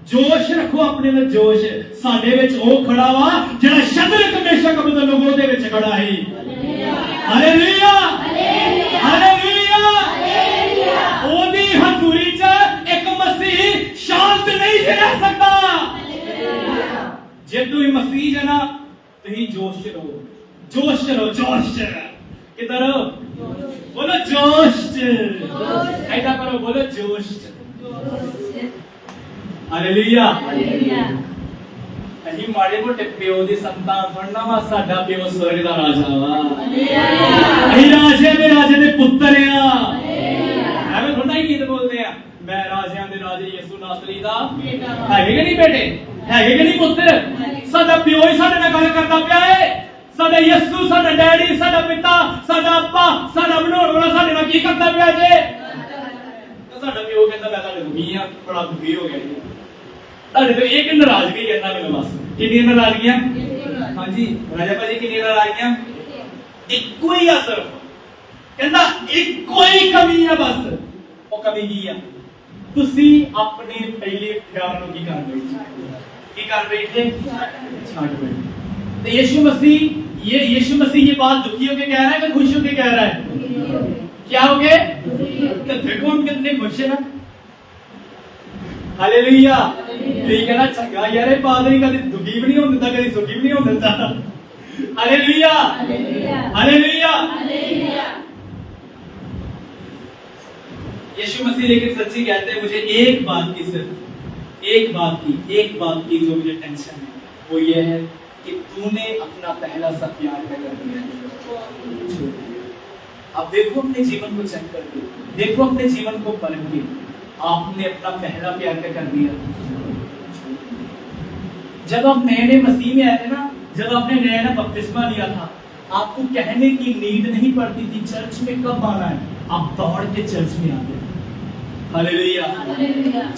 जोश रखो अपने में, जोश। साडे विच ओ खड़ा वा जेड़ा शद्रक मेशक अबेदनगो दे विच खड़ा है। Hallelujah, hallelujah. ओदी हजूरी च एक मसीह शांत नहीं रह सकता। जे तू मसीह है ना, तुही जोश रहो, जोश रहो, जोश। किधर बोलो जोश, ऐसा करो, बोलो जोश। हालेलुया। अही माड़े मोटे प्यो दी संतान बनना वा, साडा प्यो स्वर्ग दा राजा वा। अही राजे दे पुत्तर आ। एवें थोड़ा ही गीत बोलते हैं, मैं राजियां दे राजे यीशु नासरी दा बेटा। हैगे कि नहीं बेटे, हैगे कि नहीं पुत्र। साडा प्यो ही साडे नाल गल करदा पिया है। साडा यीशु, साडा डैडी, साडा पिता, साडा अप्पा, साडा बनाउण वाला साडे नाल की करदा पिया जे। साडा प्यो कहंदा मैं ताडे दुखी आ, बड़ा दुखी हो गया जी। ताडे ते एक नाराजगी कहंदा मैनूं बस। कितनी नाराजगियां। हां जी राजा भाजी, कितनी नाराजगियां। इक्को ही आ सिर्फ, कहंदा इक्को ही कमी है बस। वो कमी की है, तुसी अपने पहले प्यार को की कर बैठे, छाड़ बैठे। तो यीशु मसीह ये बात दुखी होके कह रहा है कि खुश होके कह रहा है। क्या हो गए, तो देखो हम कितने खुश है ना। हालेलुया। ये कहना चंगा यार, ये पादरी कभी दुखी भी नहीं होने देता, कभी सुखी भी नहीं होने देता। Hallelujah, hallelujah. यीशु मसीह लेकिन सच्ची कहते हैं, मुझे एक बात की, सिर्फ एक बात की जो मुझे टेंशन है, वो ये है कि तूने अपना पहला सा प्यार कर दिया। अब देखो अपने जीवन को चेक करके, देखो अपने जीवन को परख के, आपने अपना पहला प्यार क्या कर दिया। जब आप नए मसीह में आए थे ना, जब आपने नया बपतिस्मा लिया था, आपको कहने की नीड नहीं पड़ती थी चर्च में कब आना है, आप दौड़ के चर्च में आते। हालेलुया।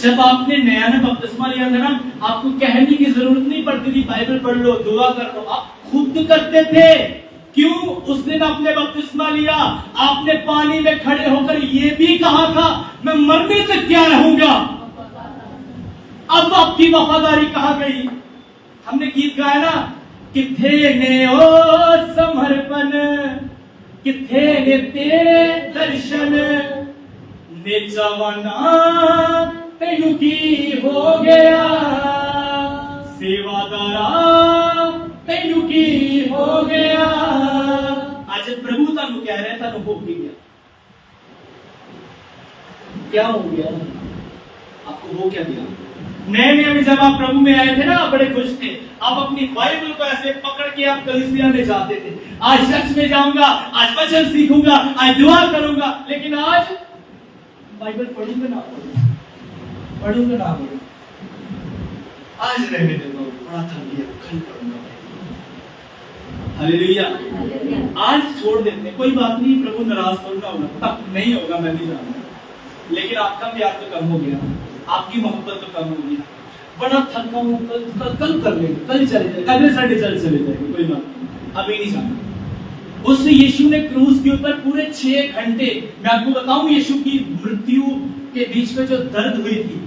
जब आपने नया बपतिस्मा लिया था ना, आपको कहने की जरूरत नहीं पड़ती थी बाइबल पढ़ लो, दुआ कर लो, आप खुद करते थे। क्यों? उस दिन आपने बपतिस्मा लिया, आपने पानी में खड़े होकर ये भी कहा था मैं मरने तक क्या रहूंगा। अब आपकी वफादारी कहां गई। हमने गीत गाया ना, किथे ने ओ समर्पण, किथे ने तेरे दर्शन, ने जवाना तेनू की हो गया, सेवादारा तेनू की हो गया। आज प्रभु तानू कह रहे हैं, तानू हो गया। क्या हो गया? आप आपको हो क्या गया? नए नए में जब आप प्रभु में आए थे ना, आप बड़े खुश थे, आप अपनी बाइबल को ऐसे पकड़ के आप कलीसिया में जाते थे, आज चर्च में जाऊंगा, आज वचन सीखूंगा, आज दुआ करूंगा, लेकिन आज बाइबल पढ़ूंगा ना पढ़ूंगा, आज रहने देता हूं, बड़ा थक गया, कल पढ़ूंगा। हालेलुया। आज छोड़ देते हैं, कोई बात नहीं, प्रभु नाराज होगा तब नहीं होगा, मैं नहीं जानता, लेकिन आपका प्यार तो कम हो गया, आपकी मोहब्बत तो कम हो गई, बड़ा थका हूं, कल कर लेंगे, कल चले जाएंगे, अगले संडे चले जाएंगे, कोई बात नहीं, अभी नहीं जाना। उस यीशु ने क्रूस के ऊपर पूरे 6 घंटे, मैं आपको बताऊं, यीशु की मृत्यु के बीच में जो दर्द हुई थी,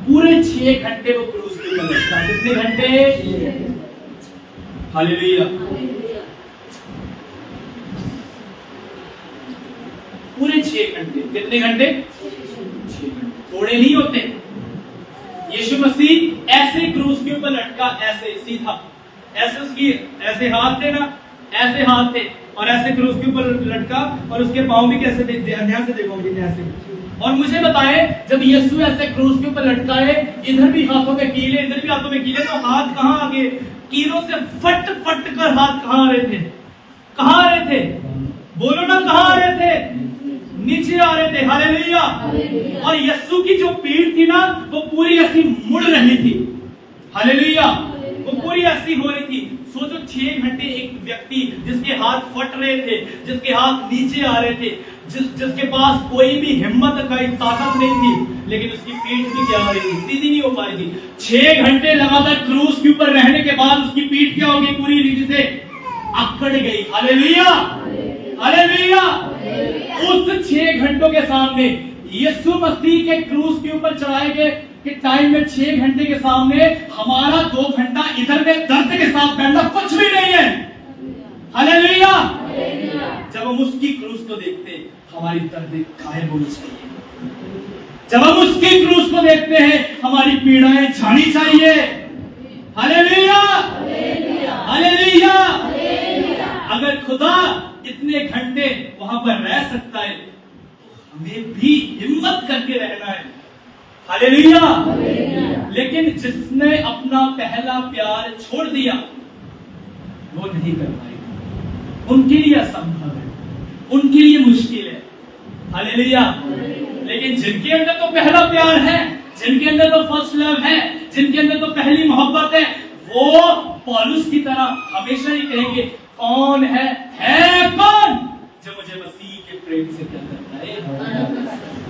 पूरे 6 घंटे वो क्रूस के ऊपर लटका। कितने घंटे? हालेलुया। पूरे 6 घंटे। कितने घंटे? 6 घंटे, थोड़े नहीं होते। यीशु मसीह ऐसे क्रूस के ऊपर लटका, ऐसे सीधा, ऐसे उसकी ऐसे हाथ थे ना, ऐसे हाथ थे, और ऐसे क्रूस के ऊपर लटका, और उसके पांव भी कैसे थे, ध्यान से देखो ऐसे। और मुझे बताए, जब यीशु ऐसे क्रूस के ऊपर लटका है, इधर भी हाथों में कीले, इधर भी हाथों में कीले, तो हाथ कहां आ गए? कीलों से फट फट कर हाथ कहां आ रहे थे? कहां आ रहे थे? बोलो ना, कहां आ रहे थे? नीचे आ रहे थे। हालेलुया। और यीशु की जो पीठ थी ना, वो पूरी ऐसी मुड़ रही थी। हालेलुया। वो पूरी ऐसी हो रही थी। सोचो, 6 घंटे एक व्यक्ति जिसके हाथ फट रहे थे, जिसके हाथ नीचे आ रहे थे, जिसके पास कोई भी हिम्मत का ताकत नहीं थी, लेकिन उसकी पीठ भी क्या हो रही थी? सीधी नहीं हो पा रही थी। 6 घंटे लगातार क्रूस के ऊपर रहने के बाद उसकी पीठ क्या हो गई? पूरी रीति से अकड़ गई। हालेलुया। हालेलुया। उस 6 घंटों के सामने, यीशु मसीह के क्रूस के ऊपर चढ़ाए गए के टाइम में, 6 घंटे के सामने हमारा 2 घंटा इधर में दर्द के साथ बैठना कुछ भी नहीं है। हालेलुया। जब हम उसकी क्रूस को देखते, हमारी दर्द गायब होनी चाहिए। जब हम उसकी क्रूस को देखते हैं, हमारी पीड़ाएं जानी चाहिए। हालेलुया। हालेलुया। अगर खुदा इतने घंटे वहां पर रह सकता है, तो हमें भी हिम्मत करके रहना है। हालेलुया। लेकिन जिसने अपना पहला प्यार छोड़ दिया, वो नहीं कर पाएगा। उनके लिए असंभव है, उनके लिए मुश्किल है। हालेलुया। लेकिन जिनके अंदर तो पहला प्यार है, जिनके अंदर तो फर्स्ट लव है, जिनके अंदर तो पहली मोहब्बत है, वो पौलुस की तरह हमेशा ही कहेंगे, कौन है कौन जो मुझे मसीह के प्रेम से क्या करता है?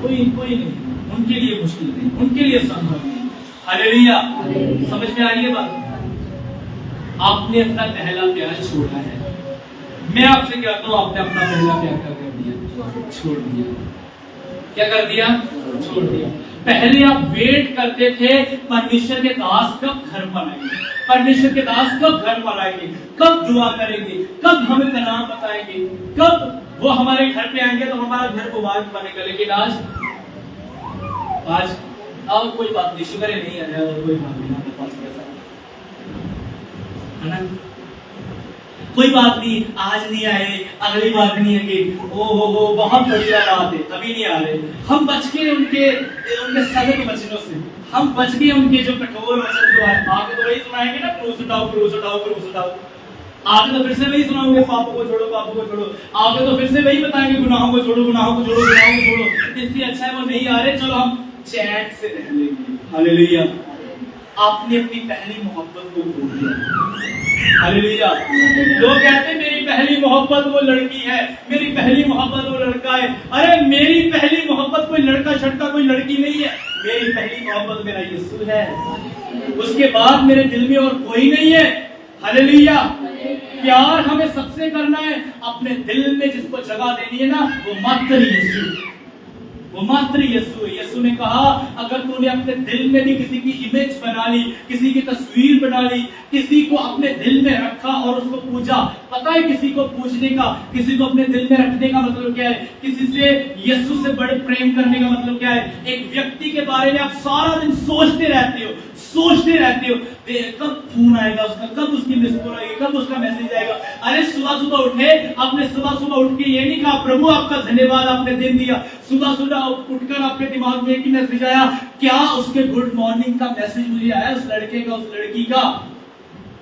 कोई नहीं। उनके लिए मुश्किल नहीं, उनके लिए संभव नहीं। हालेलुया। समझ में आ रही है बात? आपने अपना पहला प्यार छोड़ा है। मैं आपसे कहता हूं, आपने अपना पहला प्यार क्या कर दिया? छोड़ दिया। क्या कर दिया? छोड़ दिया। पहले आप वेट करते थे, परमेश्वर के दास कब घर पर आएंगे, परमेश्वर के दास कब घर पर आएंगे, कब दुआ करेंगे, कब हमें कलाम बताएंगे, कब वो हमारे घर पे आएंगे तो हमारा घर मुबारक बनेगा। लेकिन आज अब कोई बात नहीं, शुक्र है नहीं आया, और कोई बात नहीं, पास कैसा है ना, कोई बात नहीं, आज नहीं आए, अगली बार नहीं आएंगे, ओ बहुत बढ़िया बात है, अभी नहीं आ रहे। हम बच के उनके सख्त वचनों से, हम बच गए उनके जो कठोर वचन जो है। आगे तो वही सुनाएंगे ना, क्रूस उठाओ, क्रूस उठाओ, क्रूस उठाओ। आगे तो फिर से वही सुनाओगे, पापों को छोड़ो, पापों को छोड़ो। आगे तो फिर से वही बताएंगे, गुनाहों को छोड़ो, गुनाहों को छोड़ो, गुनाहों को छोड़ो। इससे अच्छा है वो नहीं आ रहे, चलो हम चैन से रह लेंगे। हालेलुया। आपने अपनी पहली मोहब्बत को खो दिया। हालेलुया। लोग कहते हैं मेरी पहली मोहब्बत वो लड़की है, मेरी पहली मोहब्बत वो लड़का है। अरे मेरी पहली मोहब्बत कोई लड़का छड़का कोई लड़की नहीं है, मेरी पहली मोहब्बत मेरा यीशु है। उसके बाद मेरे दिल में और कोई नहीं है। हालेलुया। प्यार हमें सबसे करना है, अपने दिल में जिसको जगह देनी है ना, वो मात्र यीशु, वो मात्र यीशु है। यीशु ने कहा, अगर तूने अपने दिल में भी किसी की इमेज बना ली, किसी की तस्वीर बना ली, किसी को अपने दिल में रखा और उसको पूजा, पता है किसी को पूछने का, किसी को अपने दिल में रखने का मतलब क्या है, किसी से यीशु से बड़े प्रेम करने का मतलब क्या है। एक व्यक्ति के बारे में आप सारा दिन सोचते रहते हो, कब फोन आएगा उसका, कब उसकी मिस कॉल आएगी, कब उसका मैसेज आएगा। अरे सुबह सुबह उठे, आपने सुबह उठ के ये नहीं कहा प्रभु आपका धन्यवाद आपने दिन दिया। सुबह उठकर आपके दिमाग में एक ही मैसेज आया, क्या उसके गुड मॉर्निंग का मैसेज मुझे आया, उस लड़के का, उस लड़की का।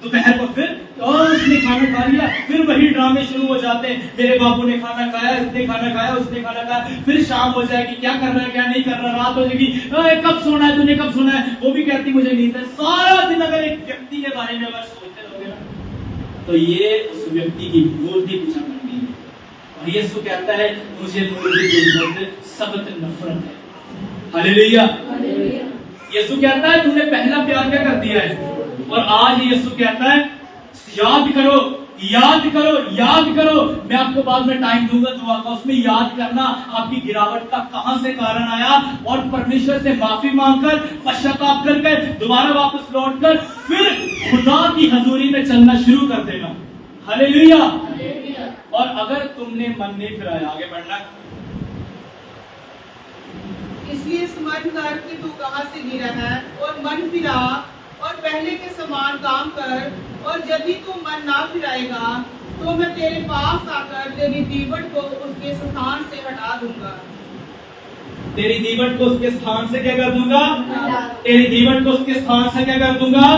दोपहर को फिर उसने खाना खा लिया, फिर वही ड्रामे शुरू हो जाते हैं, मेरे बाबू ने खाना खाया, इसने खाना खाया, उसने खाना खाया। फिर शाम हो जाएगी, क्या कर रहा है क्या नहीं कर रहा, रात हो जाएगी, कब सोना है तूने, कब सोना है, वो भी कहती मुझे नींद है। सारा दिन अगर एक व्यक्ति के बारे में अगर सोचते रहोगे ना, तो ये उस व्यक्ति की मूर्ति पूजा करनी है। और यीशु कहता है मुझे मूर्ति पूजा से सख्त नफरत है। हालेलुया। यीशु कहता है तूने पहला प्यार क्या कर दिया है। और आज यीशु कहता है याद करो, याद करो, याद करो। मैं आपको बाद में टाइम दूंगा दुआ का, उसमें याद करना आपकी गिरावट का कहां से कारण आया, और परमेश्वर से माफी मांगकर पश्चाताप करके दोबारा वापस लौटकर फिर खुदा की हजूरी में चलना शुरू कर देना। हालेलुया। और अगर तुमने मन नहीं फिराया, आगे बढ़ना। इसलिए स्मरण कर कि तू कहां से गिरा है और मन फिरा और पहले के समान काम कर, और यदि तू मन ना फिराएगा तो मैं तेरे पास आकर तेरी दीवट को उसके स्थान से हटा दूंगा। तेरी दीवट को उसके स्थान से क्या कर दूंगा, तेरी दीवट को उसके स्थान से क्या कर दूंगा।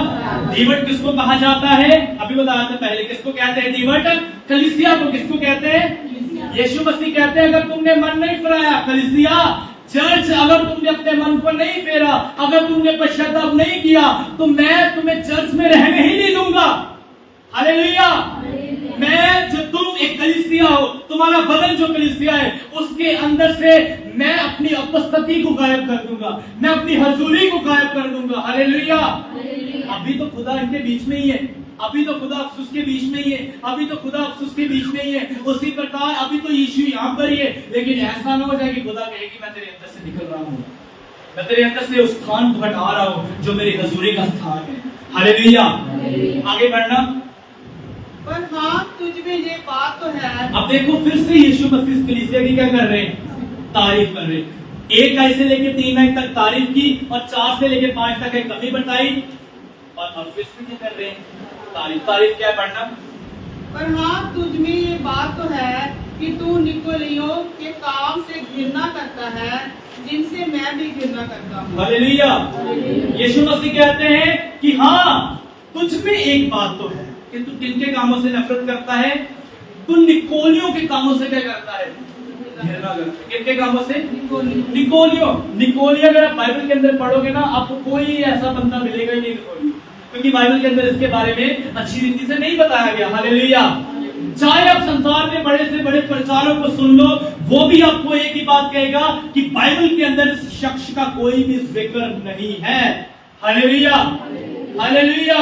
दीवट किसको कहा जाता है, अभी बताया था पहले, किसको कहते हैं दीवट, कलीसिया को। किसको कहते हैं, यीशु मसीह कहते हैं अगर तुमने मन नहीं फिराया, कलीसिया चर्च, अगर तुमने अपने मन को नहीं फेरा, अगर तुमने पश्चाताप नहीं किया, तो मैं तुम्हें चर्च में रहने ही नहीं दूंगा। हालेलुया। मैं जो तुम एक कलीसिया हो, तुम्हारा बदन जो कलीसिया है, उसके अंदर से मैं अपनी उपस्थिति को गायब कर दूंगा, मैं अपनी हजूरी को गायब कर दूंगा। हालेलुया। अभी तो खुदा इनके बीच में ही है, अभी तो खुदा अफसोस के बीच में ही है, अभी तो खुदा अफसोस के बीच में ही है। उसी प्रकार अभी तो यीशु यहाँ पर ही है, लेकिन ऐसा ना हो जाए कि खुदा कहे कि मैं तेरे अंदर से निकल रहा हूँ, मैं तेरे अंदर से उस स्थान को हटा रहा हूँ जो मेरी हजूरी का स्थान है। हालेलुया। आगे बढ़ना। पर हाँ तुझ में ये बात तो है। अब देखो फिर से यीशु मसीह इस कलीसिया की क्या कर रहे हैं, तारीफ कर रहे हैं। 1 आयत से लेकर 3 आयत तक तारीफ की, और 4 से लेकर 5 तक एक कमी बताई, और अब फिर से क्या कर रहे हैं, तारीफ क्या पढ़ना। पर हाँ तुझ में ये बात तो है कि तू निकोलियों के काम से घृणा करता है, जिनसे मैं भी घृणा करता हूँ। हालेलुया। यीशु मसीह कहते हैं कि हाँ तुझ में एक बात तो है कि तू किनके कामों से नफरत करता है, तू निकोलियों के कामों से क्या करता है, घृणा करता है। किनके कामों से, निकोलियो। अगर आप बाइबल के अंदर पढ़ोगे ना, आपको कोई ऐसा बंदा मिलेगा ही नहीं निकोलियो, क्योंकि बाइबल के अंदर इसके बारे में अच्छी रीति से नहीं बताया गया। हालेलुया। चाहे आप संसार में बड़े से बड़े प्रचारक को सुन लो, वो भी आपको एक ही बात कहेगा कि बाइबल के अंदर इस शख्स का कोई भी जिक्र नहीं है। हालेलुया। हालेलुया।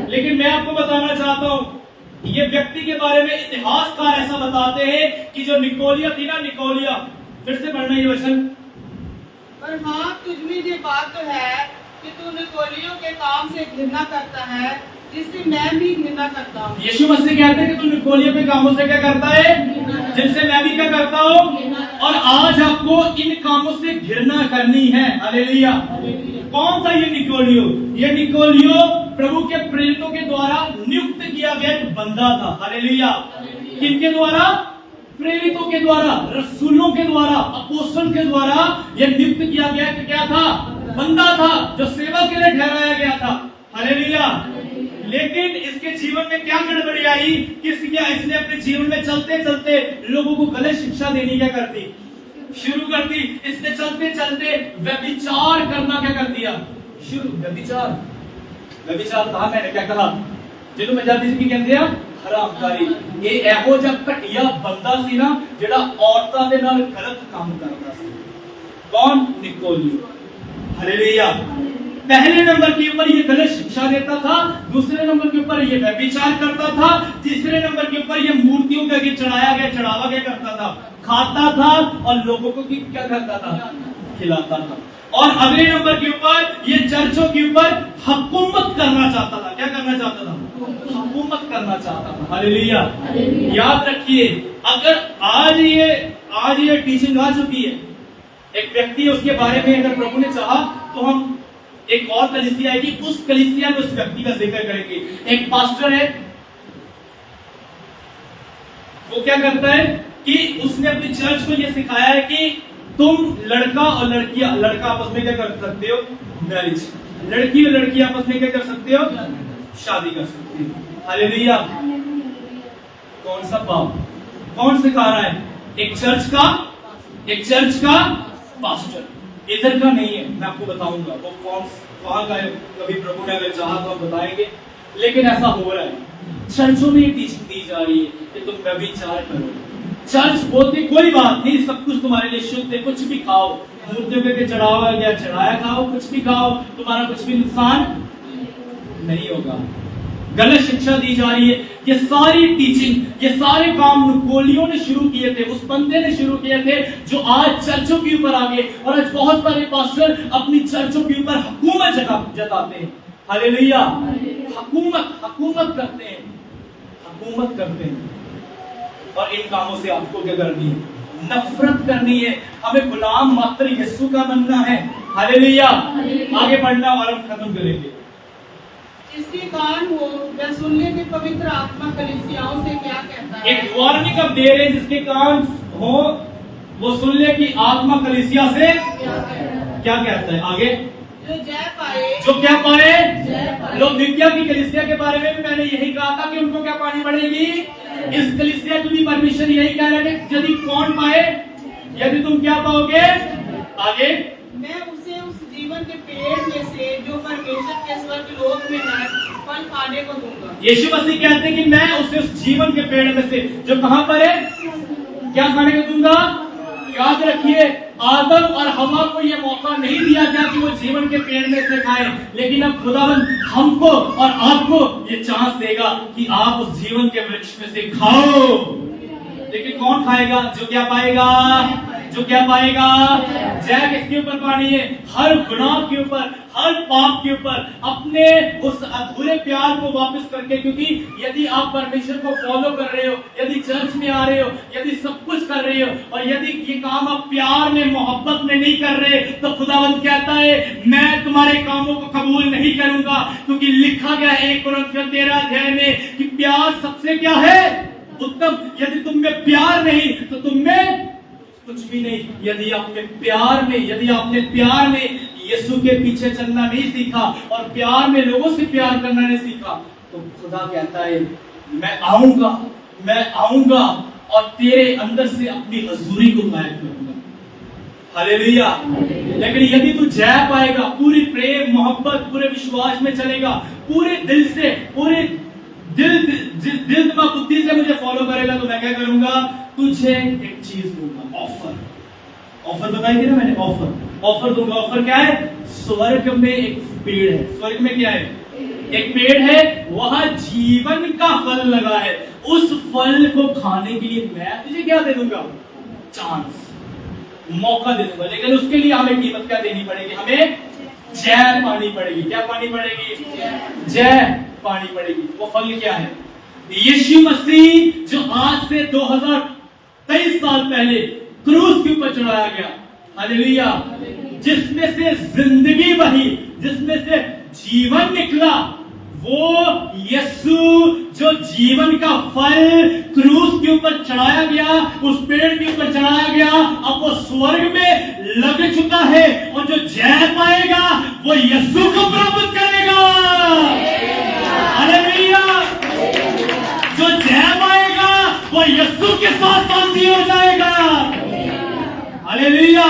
लेकिन मैं आपको बताना चाहता हूँ, ये व्यक्ति के बारे में इतिहासकार ऐसा बताते हैं कि जो निकोलिया थी ना, निकोलिया, फिर से पढ़ना ये वचन। पर हाँ तुझ में ये बात तो है कि तू निकोलियों के काम से घृणा करता है, जिससे मैं भी घृणा करता हूँ। यीशु मसीह कहते हैं कि तू निकोलियों के कामों से क्या करता है, जिनसे मैं भी क्या करता हूँ। और आज आपको इन कामों से घृणा करनी है। हालेलुया। कौन था ये निकोलियो? ये निकोलियो प्रभु के प्रेरितों के द्वारा नियुक्त किया गया एक बंदा था। हालेलुया। किनके द्वारा? प्रेरितों के द्वारा, रसूलों के द्वारा, अपोस्तल के द्वारा यह नियुक्त किया गया कि क्या था? बंदा था जो सेवा के लिए ठहराया गया था। हालेलुया। लेकिन इसके जीवन में क्या गड़बड़ी आई कि इसने अपने जीवन में चलते चलते लोगों को गलत शिक्षा देनी क्या कर दी, शुरू कर दी। इसने चलते चलते व्यभिचार करना क्या कर दिया, शुरू। व्यभिचार कहा, मैंने क्या कहा, जिन्होंने पंजाबी की कहते हैं हरामकारी। ये एहो जिहा घटिया बंदा सी ना जेड़ा औरतां दे नाल गलत काम करदा सी। कौन? निकोलियो। हालेलुया। पहले नंबर के ऊपर ये गलत शिक्षा देता था, दूसरे नंबर के ऊपर ये व्यभिचार करता था, तीसरे नंबर के ऊपर ये मूर्तियों का चढ़ाया गया चढ़ावा क्या करता था, खाता था और लोगों को क्या करता था, खिलाता था। और अगले नंबर के ऊपर ये चर्चों के ऊपर हुकूमत करना चाहता था। क्या करना चाहता था? हुकूमत करना चाहता था। हालेलुया। याद रखिए, अगर आज ये टीचिंग आ चुकी है, एक व्यक्ति उसके बारे में अगर प्रभु ने चाहा तो हम एक और कलीसिया आएगी, उस कलीसिया में उस व्यक्ति का जिक्र करेंगे। एक पास्टर है, वो क्या करता है कि उसने अपनी चर्च को ये सिखाया है कि तुम लड़का और लड़का आपस में क्या कर सकते हो, मैरिज। लड़की और लड़की आपस में क्या कर सकते हो, शादी कर सकते हो। हालेलुया। कौन सा बाप, कौन सिखा रहा है? एक चर्च का पास्टर, इधर का नहीं है। मैं आपको बताऊंगा वो वहां का है, कभी प्रभु ने अगर चाहा तो आप बताएंगे। लेकिन ऐसा हो रहा है, चर्चों में टीचिंग दी जा रही है कि तुम व्यभिचार करो। चर्च बोलती कोई बात नहीं, सब कुछ तुम्हारे लिए शुद्ध है, कुछ भी खाओ, मूर्तियों पे चढ़ावा या चढ़ाया खाओ, कुछ भी खाओ, तुम्हारा कुछ भी नुकसान नहीं होगा। गलत शिक्षा दी जा रही है। ये सारी टीचिंग, ये सारे काम नुकोलियों ने शुरू किए थे, उस बंदे ने शुरू किए थे जो आज चर्चों के ऊपर आ गए। और आज बहुत सारे पास्टर अपनी चर्चों के ऊपर हुकूमत जताते हैं। हालेलुया। हुकूमत करते हैं। और इन कामों से आपको क्या करनी है? नफरत करनी है। हमें गुलाम मात्र यीशु का बनना है। हालेलुया। आगे बढ़ना और हम खत्म करेंगे। जिसके कान हो वह सुन ले कि पवित्र आत्मा कलीसियाओं से क्या कहता है। एक वार्निंग अब दे रहे, जिसके कान हो वो सुन ले कि आत्मा कलीसिया से क्या कहता है। आगे, जो क्या पाए। लोग नित्या की कलीसिया के बारे में भी मैंने यही कहा था कि उनको क्या पानी पड़ेगी। इस कलीसिया की भी परमिशन यही कह रहे थे, यदि कौन पाए, यदि तुम क्या पाओगे। आगे, मैं उसे उस जीवन के पेड़ में से जो परमेश्वर के स्वर्गलोक में है फल खाने को दूंगा। यीशु मसीह कहते हैं कि मैं उसे उस जीवन के पेड़ में से जो कहां पर है, क्या खाने को दूंगा। याद रखिए, आदम और हवा को यह मौका नहीं दिया गया कि वो जीवन के पेड़ में से खाएं, लेकिन अब खुदावंद हमको और आपको ये चांस देगा कि आप उस जीवन के वृक्ष में से खाओ। लेकिन कौन खाएगा? जो क्या पाएगा। जय किसके ऊपर पानी है? हर गुनाह के ऊपर, हर पाप के ऊपर, अपने उस अधूरे प्यार को वापस करके। क्योंकि यदि आप परमेश्वर को फॉलो कर रहे हो, यदि चर्च में आ रहे हो, यदि सब कुछ कर रहे हो, और यदि ये काम आप प्यार में, मोहब्बत में नहीं कर रहे, तो खुदावंद कहता है मैं तुम्हारे कामों को कबूल नहीं करूंगा। क्योंकि लिखा गया 1 कुरिन्थियों 13 अध्याय में कि प्यार सबसे क्या है, उत्तम। यदि तुम में प्यार नहीं तो तुम में कुछ भी नहीं। यदि आपने प्यार में यीशु के पीछे चलना नहीं सीखा और प्यार में लोगों से प्यार करना नहीं सीखा, तो खुदा कहता है मैं आऊंगा और तेरे अंदर से अपनी हजूरी को गायब करूंगा। हालेलुया। लेकिन यदि तू जय पाएगा, पूरी प्रेम, मोहब्बत, पूरे विश्वास में चलेगा, पूरे दिल से, पूरे दिल दिमाग बुद्धि से मुझे फॉलो करेगा, तो मैं क्या करूंगा, तुझे एक चीज दूंगा। ऑफर बताई थी ना मैंने, ऑफर दूंगा। ऑफर क्या है? स्वर्ग में एक पेड़ है। स्वर्ग में क्या है? एक पेड़ है, वहां जीवन का फल लगा है। उस फल को खाने के लिए मैं तुझे क्या दे दूंगा? चांस, मौका दे दूंगा। लेकिन उसके लिए हमें कीमत क्या देनी पड़ेगी? हमें जय पानी पड़ेगी। क्या पानी पड़ेगी? जय पानी पड़ेगी। वो फल क्या है? यीशु मसीह जो आज से 2023 साल पहले क्रूस के ऊपर चढ़ाया गया। हालेलुया। जिसमें से जिंदगी बही, जिसमें से जीवन निकला, वो यीशु जो जीवन का फल क्रूस के ऊपर चढ़ाया गया, उस पेड़ के ऊपर चढ़ाया गया, अब वो स्वर्ग में लग चुका है। और जो जय पाएगा वो यीशु को प्राप्त करेगा। हालेलुया। जो जय पाएगा वो यीशु के साथ साथी हो जाएगा। हालेलुया।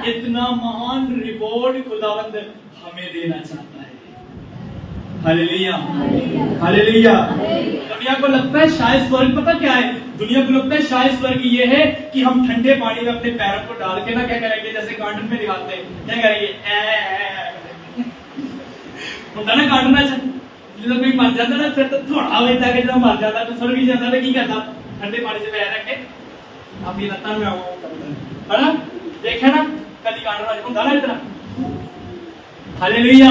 इतना महान रिवॉर्ड खुदावंद हमें देना चाहता है। हालेलुया। हालेलुया। दुनिया को लगता है शायद स्वर्ग, पता क्या है? दुनिया को लगता है शायद स्वर्ग ये है कि हम ठंडे पानी में अपने पैरों को डाल के ना क्या करेंगे, जैसे कार्टून में दिखाते हैं, क्या करेंगे, होता ना कार्टून ऐसा, जब कोई मर जाता ना फिर तो थोड़ा वही जाके जब मर जाता तो स्वर्ग ही जाता, की करता ठंडे पानी से पैर रख के आप ये लगता मैं है ना, देखे ना कभी कार्टून होता ना इतना। हालेलुया।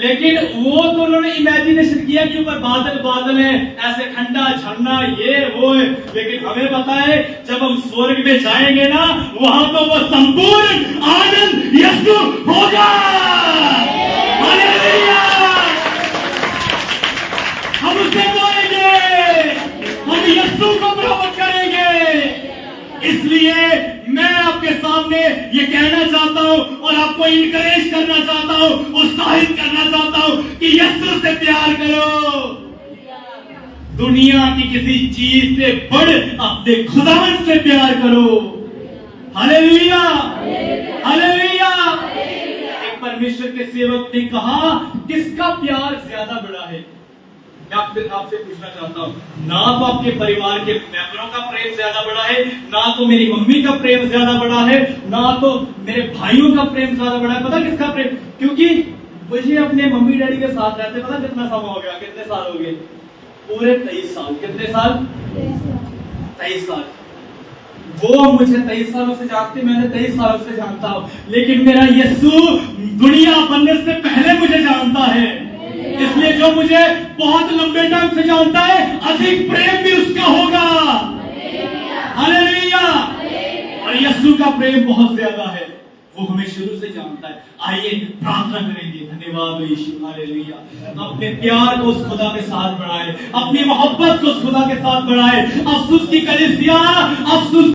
लेकिन वो तो उन्होंने इमेजिनेशन किया कि ऊपर बादल बादल है, ऐसे ठंडा झरना ये वो है। लेकिन हमें पता है जब हम स्वर्ग में जाएंगे ना, वहां तो वो संपूर्ण आनंद यीशु होगा। हालेलुया! हम उसे बोलेंगे, हम यीशु को प्रमोट करेंगे। इसलिए मैं आपके सामने ये कहना चाहता हूं और आपको इनकरेज करना चाहता हूं, उत्साहित करना चाहता हूं कि यीशु से प्यार करो। दुनिया की किसी चीज से बढ़ अपने खुदावंद से प्यार करो। हालेलुया! हालेलुया! एक परमेश्वर के सेवक ने कहा, किसका प्यार ज्यादा बड़ा है? मैं आपसे पूछना चाहता हूं, ना तो आपके परिवार के मेंबरों का प्रेम ज्यादा बड़ा है, ना तो मेरी मम्मी का प्रेम ज्यादा बड़ा है, ना तो मेरे भाइयों का प्रेम ज्यादा बड़ा है। पता किसका प्रेम? क्योंकि मुझे अपने मम्मी डैडी के साथ रहते पता कितना समय हो गया, कितने साल हो गए? पूरे 23 साल। कितने साल? 23 साल। वो मुझे 23 सालों से जानते, मैंने 23 सालों से जानता हूं। लेकिन मेरा यीशु दुनिया बनने से पहले मुझे जानता है। इसलिए जो मुझे बहुत लंबे टाइम से जानता है, अधिक प्रेम भी उसका होगा। हालेलुया! और यीशु का प्रेम बहुत ज्यादा है, वो हमें शुरू से जानता है। आइए प्रार्थना करेंगे। धन्यवाद यीशु। हालेलुया! अपने प्यार को उस खुदा के साथ बढ़ाए, अपनी मोहब्बत को उस खुदा के साथ बढ़ाए। अफसोस की कलीसिया, अफसोस